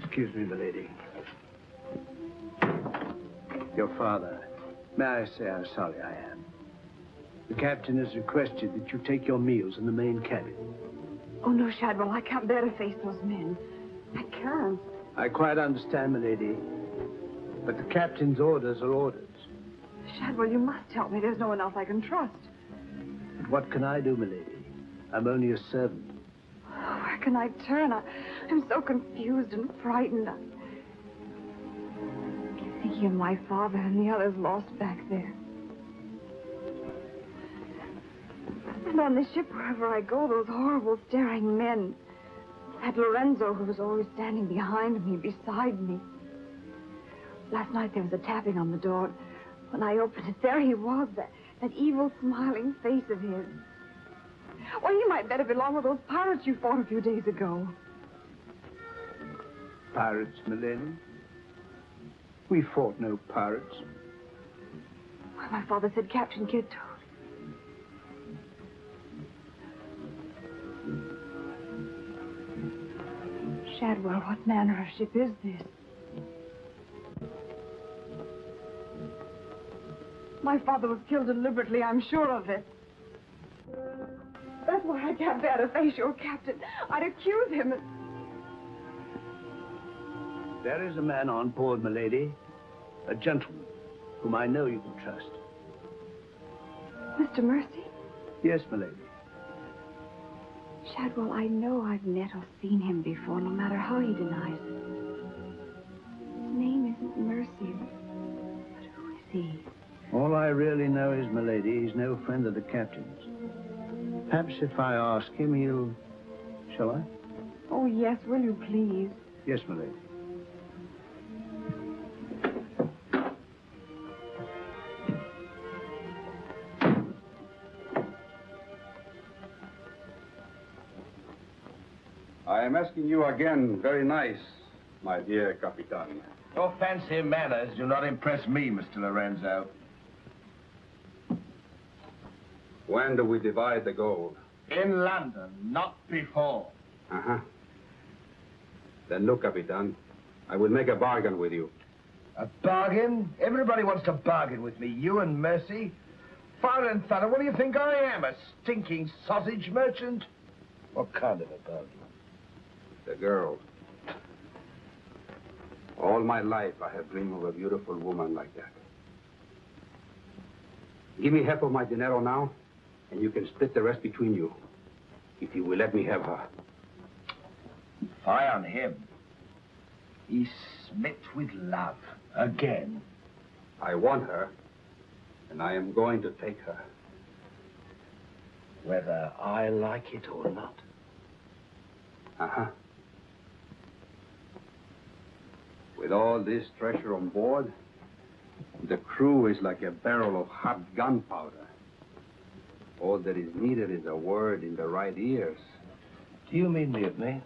Excuse me, milady. Your father. May I say how sorry I am? The captain has requested that you take your meals in the main cabin. Oh, no, Shadwell, I can't bear to face those men. I can't. I quite understand, milady. But the captain's orders are orders. Shadwell, you must help me. There's no one else I can trust. But what can I do, milady? I'm only a servant. Where can I turn? I'm so confused and frightened. I keep thinking of my father and the others lost back there. And on the ship, wherever I go, those horrible staring men. That Lorenzo who was always standing behind me, beside me. Last night there was a tapping on the door. When I opened it, there he was, that evil, smiling face of his. Well, he might better belong with those pirates you fought a few days ago. Pirates, milady? We fought no pirates. Well, my father said Captain Kidd told. Shadwell, what manner of ship is this? My father was killed deliberately, I'm sure of it. That's why I can't bear to face your captain. I'd accuse him. There is a man on board, milady. A gentleman whom I know you can trust. Mr. Mercy? Yes, milady. Shadwell, I know I've met or seen him before, no matter how he denies it. His name isn't Mercy, but who is he? All I really know is, milady, he's no friend of the captain's. Perhaps if I ask him, he'll... Shall I? Oh, yes, will you please? Yes, milady. I am asking you again, very nice, my dear Capitan. Your fancy manners do not impress me, Mr. Lorenzo. When do we divide the gold? In London, not before. Uh-huh. Then look, Capitan. I will make a bargain with you. A bargain? Everybody wants to bargain with me. You and Mercy. Fire and thunder, what do you think I am? A stinking sausage merchant? What kind of a bargain? The girl. All my life, I have dreamed of a beautiful woman like that. Give me half of my dinero now, and you can split the rest between you. If you will let me have her. Fie on him. He's smit with love. Again. I want her, and I am going to take her. Whether I like it or not. Uh-huh. With all this treasure on board, the crew is like a barrel of hot gunpowder. All that is needed is a word in the right ears. Do you mean mutiny?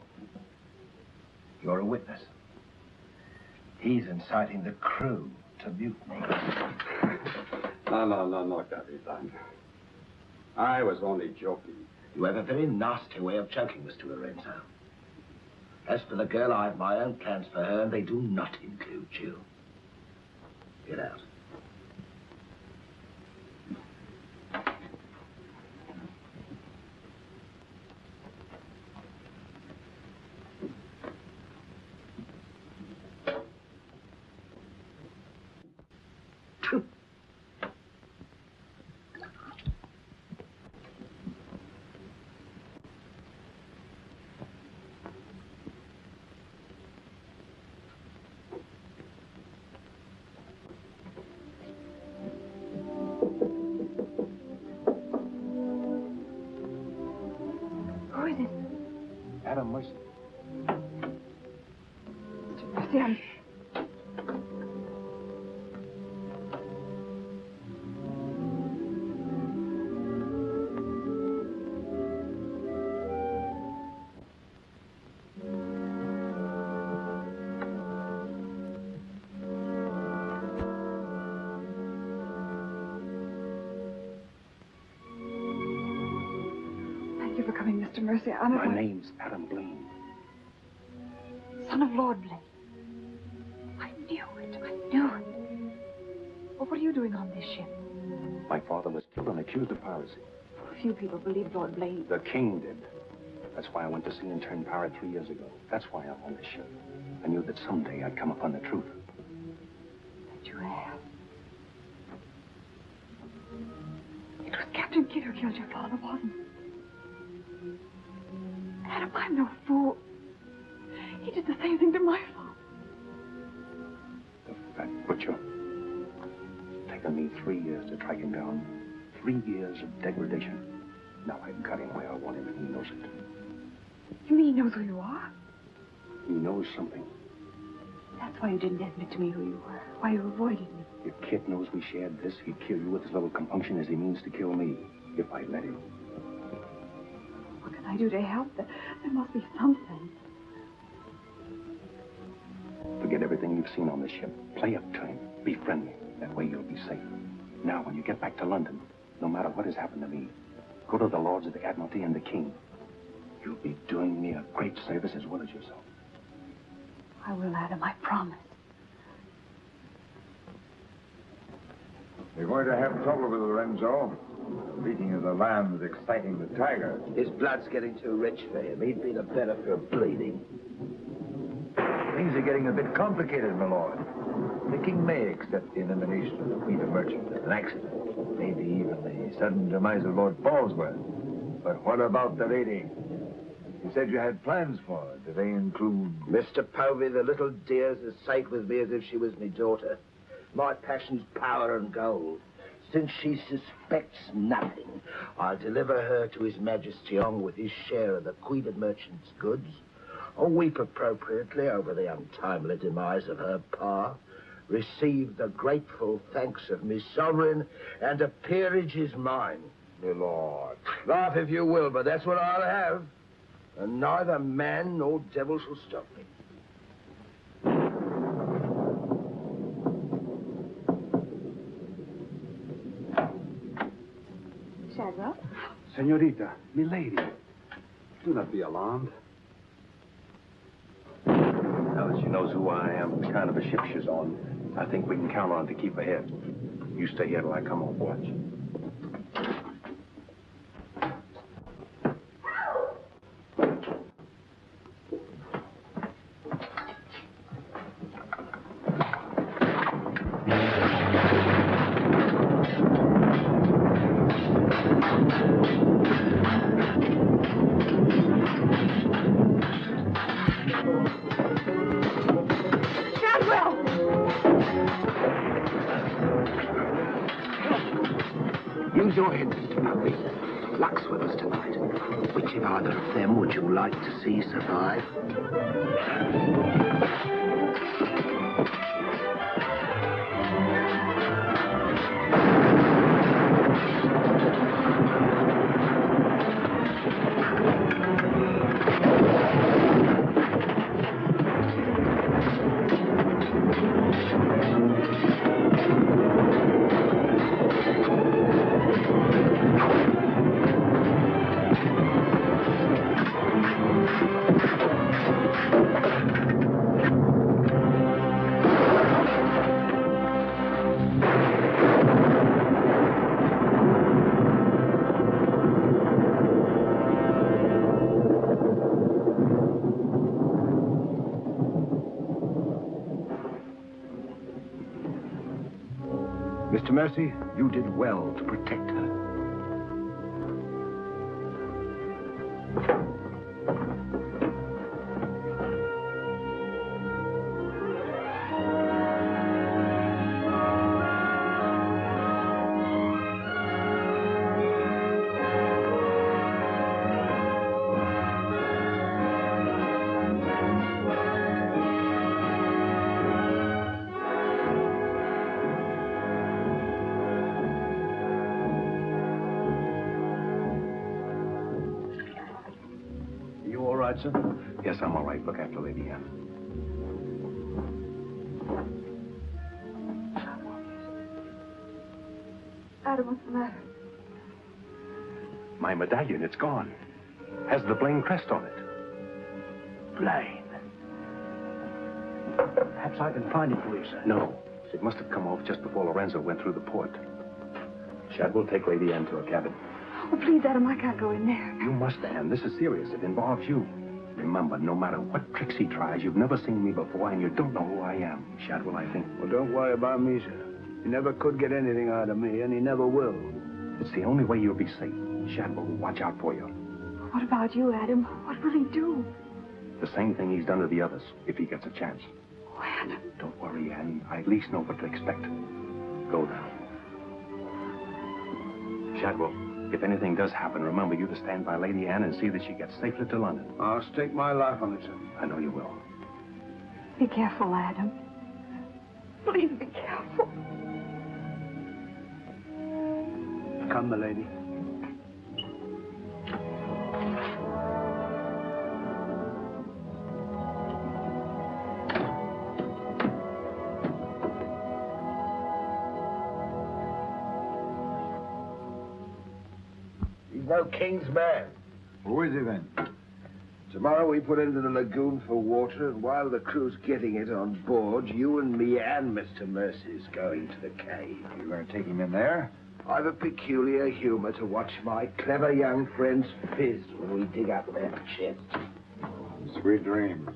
You're a witness. He's inciting the crew to mutiny. No, Capitan. I was only joking. You have a very nasty way of joking, Mr. Lorenzo. As for the girl, I have my own plans for her, and they do not include you. Get out. Mr. Mercy, My name's Adam Blaine. Son of Lord Blaine. I knew it. Well, what are you doing on this ship? My father was killed and accused of piracy. Few people believe Lord Blaine. The king did. That's why I went to sea and turned pirate 3 years ago. That's why I'm on this ship. I knew that someday I'd come upon the truth. That you have. It was Captain Kidd who killed your father, wasn't it? Adam, I'm no fool. He did the same thing to my father. The fat butcher. It's taken me 3 years to track him down. 3 years of degradation. Now I've got him where I want him, and he knows it. You mean he knows who you are? He knows something. That's why you didn't admit to me who you were. Why you avoided me. If Kit knows we shared this, he'd kill you with as little compunction as he means to kill me. If I let him. What can I do to help? There must be something. Forget everything you've seen on this ship. Play up to him. Be friendly. That way you'll be safe. Now, when you get back to London, no matter what has happened to me, go to the Lords of the Admiralty and the King. You'll be doing me a great service as well as yourself. I will, Adam, I promise. You're going to have trouble with Lorenzo. The beating of the lamb's exciting the tiger. His blood's getting too rich for him. He'd be the better for bleeding. Things are getting a bit complicated, my lord. The king may accept the elimination of the Queen of Merchant as an accident. Maybe even the sudden demise of Lord Falsworth. But what about the lady? You said you had plans for her. Do they include... Mr. Povey, the little dear's as safe with me as if she was my daughter. My passion's power and gold. Since she suspects nothing, I'll deliver her to His Majesty along with his share of the Queen of Merchant's goods. I'll weep appropriately over the untimely demise of her pa, receive the grateful thanks of me sovereign, and a peerage is mine. My lord. Laugh if you will, but that's what I'll have. And neither man nor devil shall stop me. Shadwell. Senorita, milady, do not be alarmed. Now that she knows who I am, the kind of a ship she's on, I think we can count on her to keep ahead. You stay here till I come on watch. Use your head, Mr. Murray. Luck's with us tonight. Which of either of them would you like to see survive? Mr. Mercy, you did well to protect her. Sir? Yes, I'm all right. Look after Lady Anne. Adam, what's the matter? My medallion, it's gone. Has the Blaine crest on it. Blaine. Perhaps I can find it for you, sir. No. It must have come off just before Lorenzo went through the port. Shadwell, take Lady Anne to her cabin. Oh, please, Adam, I can't go in there. You must, Anne. This is serious. It involves you. Remember, no matter what tricks he tries, you've never seen me before, and you don't know who I am. Shadwell, I think. Well, don't worry about me, sir. He never could get anything out of me, and he never will. It's the only way you'll be safe. Shadwell will watch out for you. What about you, Adam? What will he do? The same thing he's done to the others, if he gets a chance. Oh, Adam. Don't worry, Anne. I at least know what to expect. Go now. Shadwell, if anything does happen, remember you to stand by Lady Anne and see that she gets safely to London. I'll stake my life on it, sir. I know you will. Be careful, Adam. Please be careful. Come, milady. No king's man. Who is he then? Tomorrow we put into the lagoon for water, and while the crew's getting it on board, you and me and Mr. Mercy's going to the cave. You're going to take him in there? I've a peculiar humor to watch my clever young friends fizz when we dig up their chest. Sweet dreams.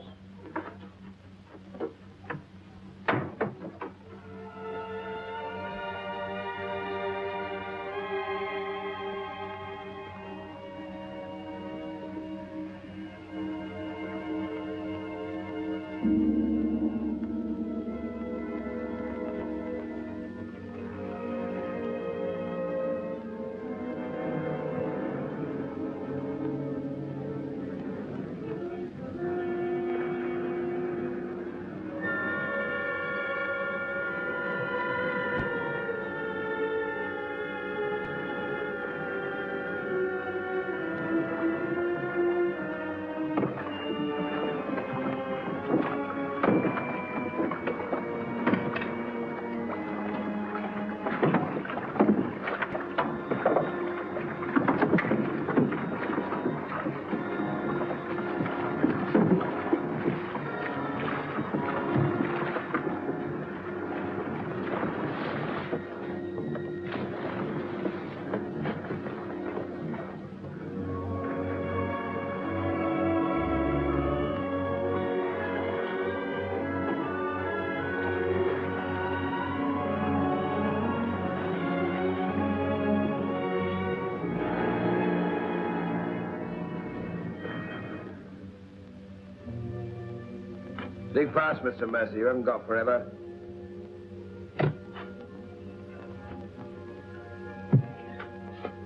Dig fast, Mr. Mercer. You haven't got forever.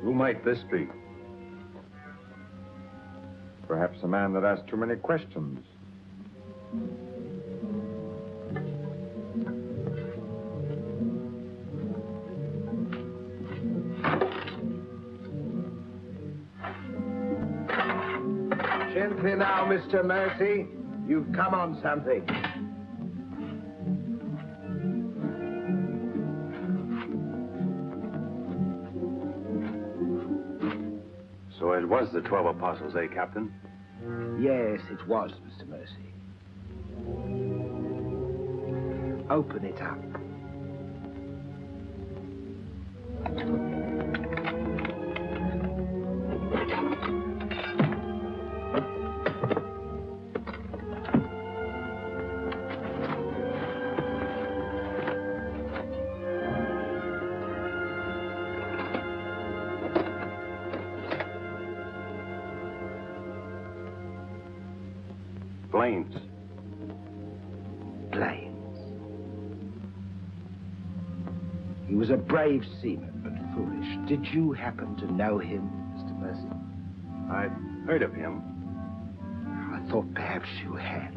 Who might this be? Perhaps a man that asked too many questions. Gently now, Mr. Mercy. You've come on something. So it was the 12 apostles, eh, Captain? Yes, it was, Mr. Mercy. Open it up. Planes. Planes. He was a brave seaman, but foolish. Did you happen to know him, Mr. Mercy? I'd heard of him. I thought perhaps you had.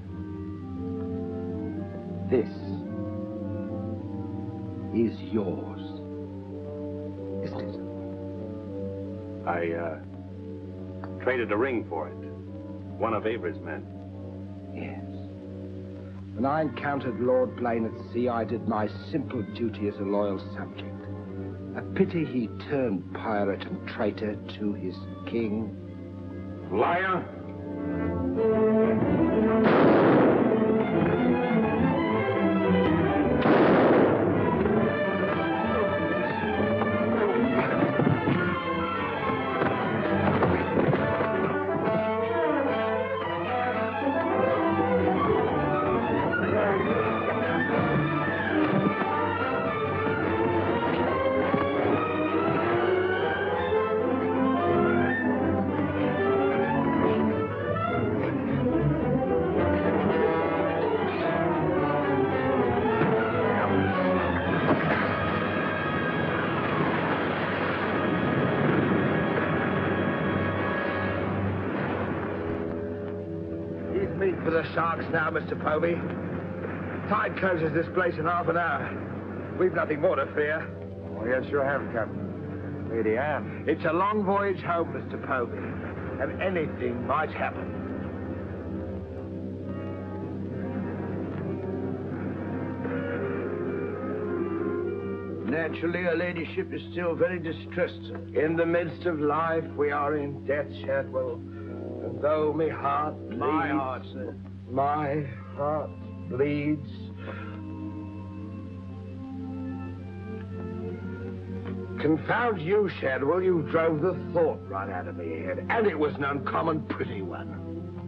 This is yours, isn't it? I traded a ring for it. One of Avery's men. Yes. When I encountered Lord Blaine at sea, I did my simple duty as a loyal subject. A pity he turned pirate and traitor to his king. Liar! For the sharks now, Mr. Povey. Tide closes this place in half an hour. We've nothing more to fear. Oh, yes, you have, Captain. Lady Anne. It's a long voyage home, Mr. Povey, and anything might happen. Naturally, her ladyship is still very distressed, sir. In the midst of life, we are in death, Shadwell. And though my heart bleeds... My heart, sir. My heart bleeds. Confound you, Shadwell. You drove the thought right out of my head. And it was an uncommon pretty one.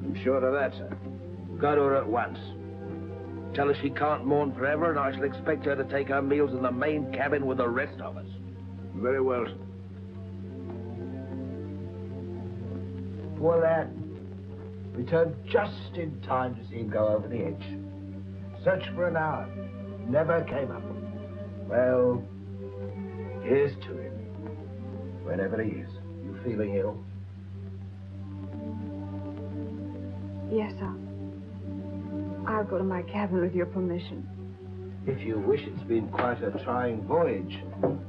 I'm sure of that, sir. Go to her at once. Tell her she can't mourn forever, and I shall expect her to take her meals in the main cabin with the rest of us. Very well, sir. Poor lad. Returned just in time to see him go over the edge. Searched for an hour. Never came up. Well, here's to him. Wherever he is. You feeling ill? Yes, sir. I'll go to my cabin with your permission. If you wish, it's been quite a trying voyage.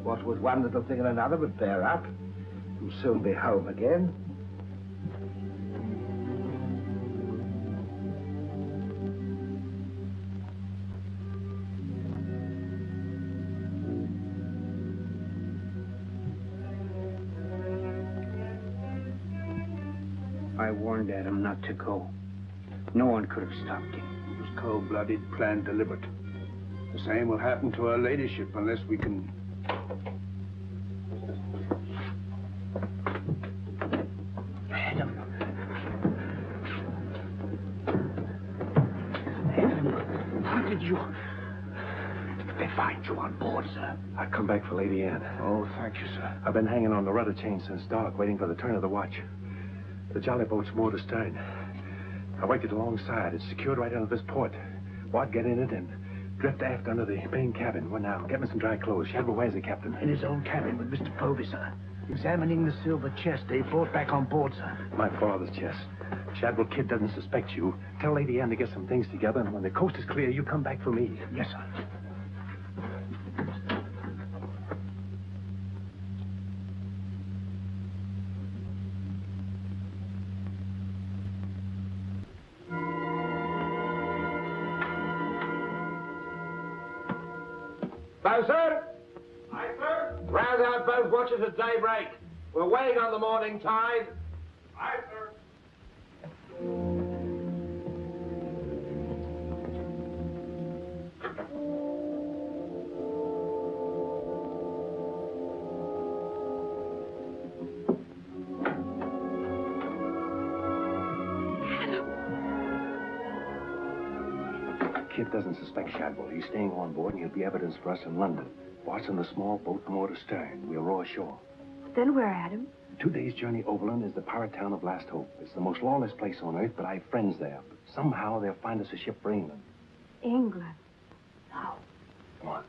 What with one little thing and another would bear up. You'll soon be home again. I warned Adam not to go. No one could have stopped him. It was cold-blooded, planned, deliberate. The same will happen to her ladyship unless we can... Adam, how did you... They find you on board, sir? I've come back for Lady Anne. Oh, thank you, sir. I've been hanging on the rudder chain since dark, waiting for the turn of the watch. The jolly boat's moored astern. I waited alongside. It's secured right under this port. Bart, get in it and drift aft under the main cabin. Well, now, get me some dry clothes. Shadwell, where's the captain? In his own cabin with Mr. Povey, sir. Examining the silver chest they brought back on board, sir. My father's chest. Shadwell Kid doesn't suspect you. Tell Lady Anne to get some things together, and when the coast is clear, you come back for me. Yes, sir. Bow, sir? Aye, sir? Rouse out both watches at daybreak. We're waiting on the morning tide. Aye, sir. Kid doesn't suspect Shadwell. He's staying on board, and he'll be evidence for us in London. Bart's in the small boat from to stern. We'll row ashore. Then where, Adam? 2 days' journey overland is the pirate town of Last Hope. It's the most lawless place on earth, but I have friends there. But somehow they'll find us a ship for England. England. Now, come on.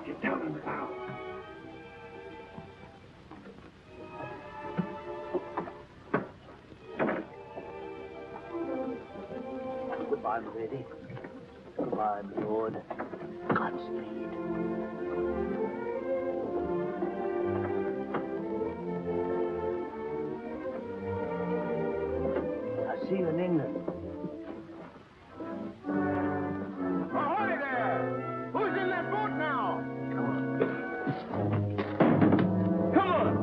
Get down in the bow. Goodbye, my lady. Goodbye, my lord. Godspeed. I'll see you in England. Ahoy there! Who's in that boat now? Come on!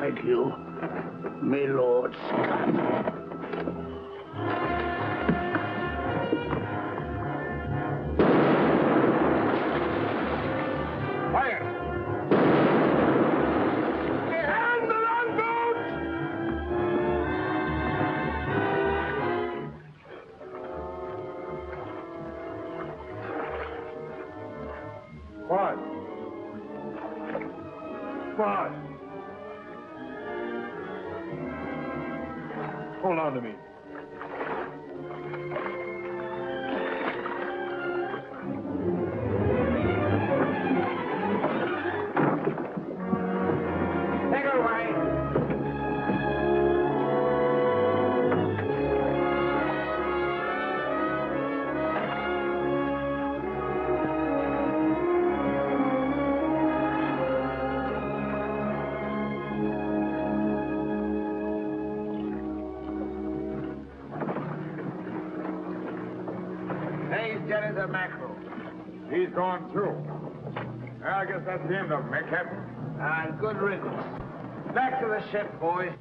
Thank you, my lord Scott. Fire! And the longboat! What? What? Hold on to me. Take her away! These jellies are mackerel. He's gone too. I guess that's the end of him, eh, Captain? Good riddance. Back to the ship, boys.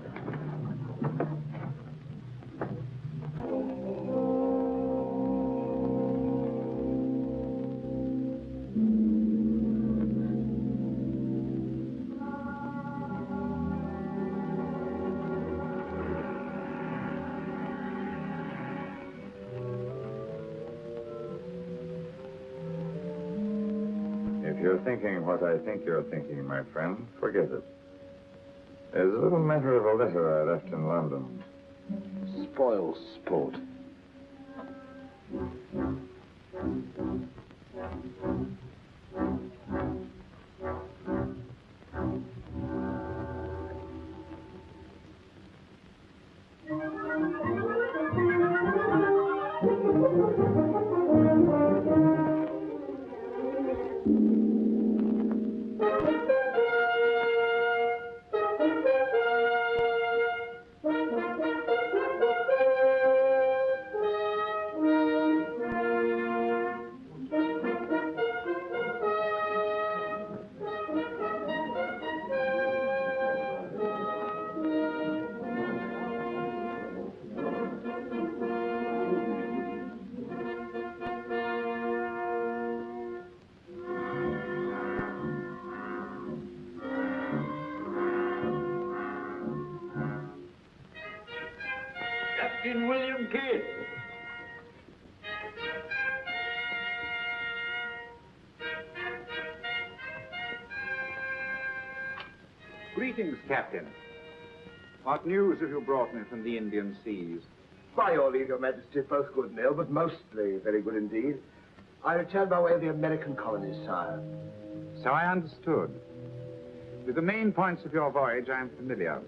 If you're thinking what I think you're thinking, my friend, forget it. There's a little matter of a letter I left in London. Spoil sport. Captain William Kidd. Greetings, Captain. What news have you brought me from the Indian seas? By your leave, Your Majesty, both good and ill, but mostly very good indeed. I returned by way of the American colonies, sire. So I understood. With the main points of your voyage, I am familiar.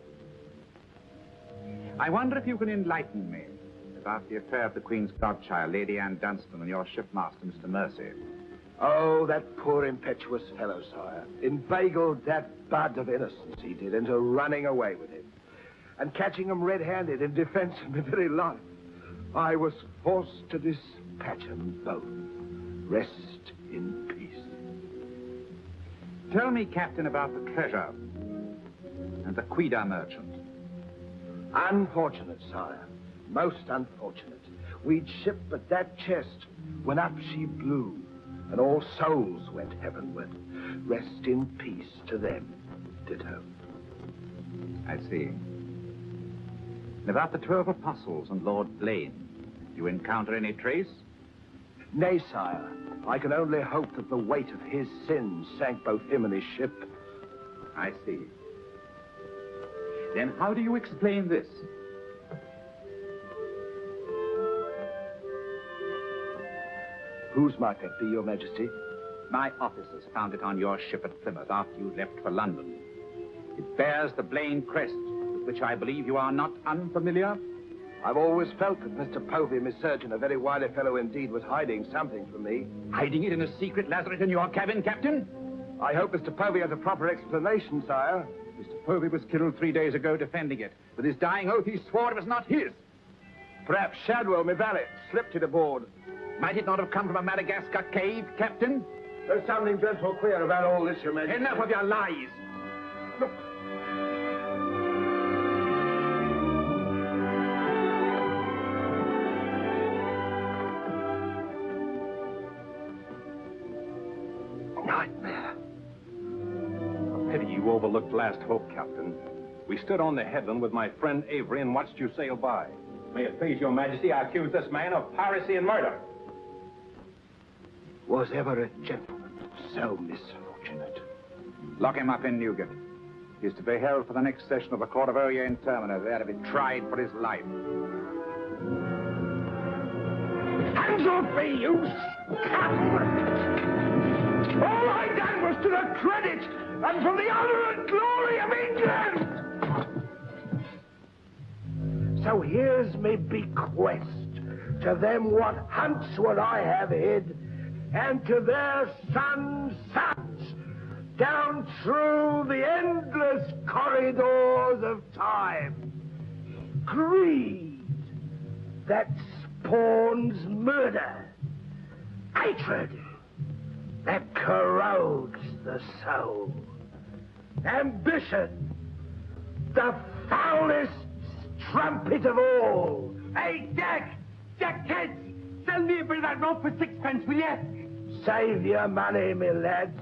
I wonder if you can enlighten me about the affair of the Queen's godchild, Lady Anne Dunstan, and your shipmaster, Mr. Mercy. Oh, that poor impetuous fellow, sire. Inveigled that bud of innocence, he did, into running away with him. And catching him red-handed in defense of my very life. I was forced to dispatch them both. Rest in peace. Tell me, Captain, about the treasure and the Quida merchant. Unfortunate, sire. Most unfortunate. We'd shipped but that chest when up she blew, and all souls went heavenward. Rest in peace to them. Ditto. I see. And about the 12 apostles and Lord Blaine, do you encounter any trace? Nay, sire. I can only hope that the weight of his sins sank both him and his ship. I see. Then how do you explain this? Whose might that be, Your Majesty? My officers found it on your ship at Plymouth after you left for London. It bears the Blaine crest, with which I believe you are not unfamiliar. I've always felt that Mr. Povey, my surgeon, a very wily fellow indeed, was hiding something from me. Hiding it in a secret lazaret in your cabin, Captain? I hope Mr. Povey has a proper explanation, sire. Mr. Povey was killed 3 days ago defending it. With his dying oath, he swore it was not his. Perhaps Shadwell, my valet, slipped it aboard. Might it not have come from a Madagascar cave, Captain? There's something dreadful queer about all this, Your Majesty. Enough of your lies. Look. Nightmare. A pity you overlooked last hope, Captain. We stood on the headland with my friend Avery and watched you sail by. May it please Your Majesty, I accuse this man of piracy and murder. Was ever a gentleman so misfortunate? Lock him up in Newgate. He is to be held for the next session of the Court of Oyer in Termina, there to be tried for his life. Hands off me, you scum! All I done was to the credit and for the honor and glory of England! So here's me bequest to them what hunts what I have hid, and to their sons' sons, down through the endless corridors of time. Greed that spawns murder. Hatred that corrodes the soul. Ambition, the foulest trumpet of all. Hey, Jack! Jack Kidd! Sell me a bit of that rope for 6pence, will you? Save your money, my lad.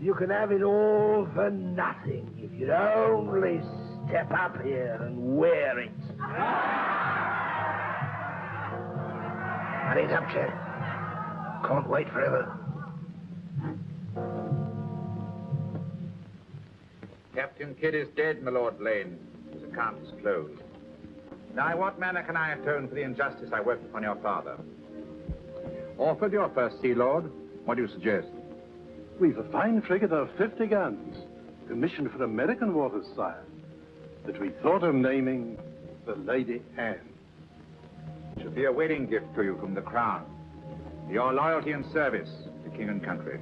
You can have it all for nothing if you'd only step up here and wear it. Hurry it up, Jack. Can't wait forever. Captain Kidd is dead, my Lord Blaine. His account is closed. Now, in what manner can I atone for the injustice I worked upon your father? Orford, your first Sea Lord. What do you suggest? We've a fine frigate of 50 guns, commissioned for American waters, sire, that we thought of naming the Lady Anne. It should be a wedding gift to you from the Crown. Your loyalty and service to king and country.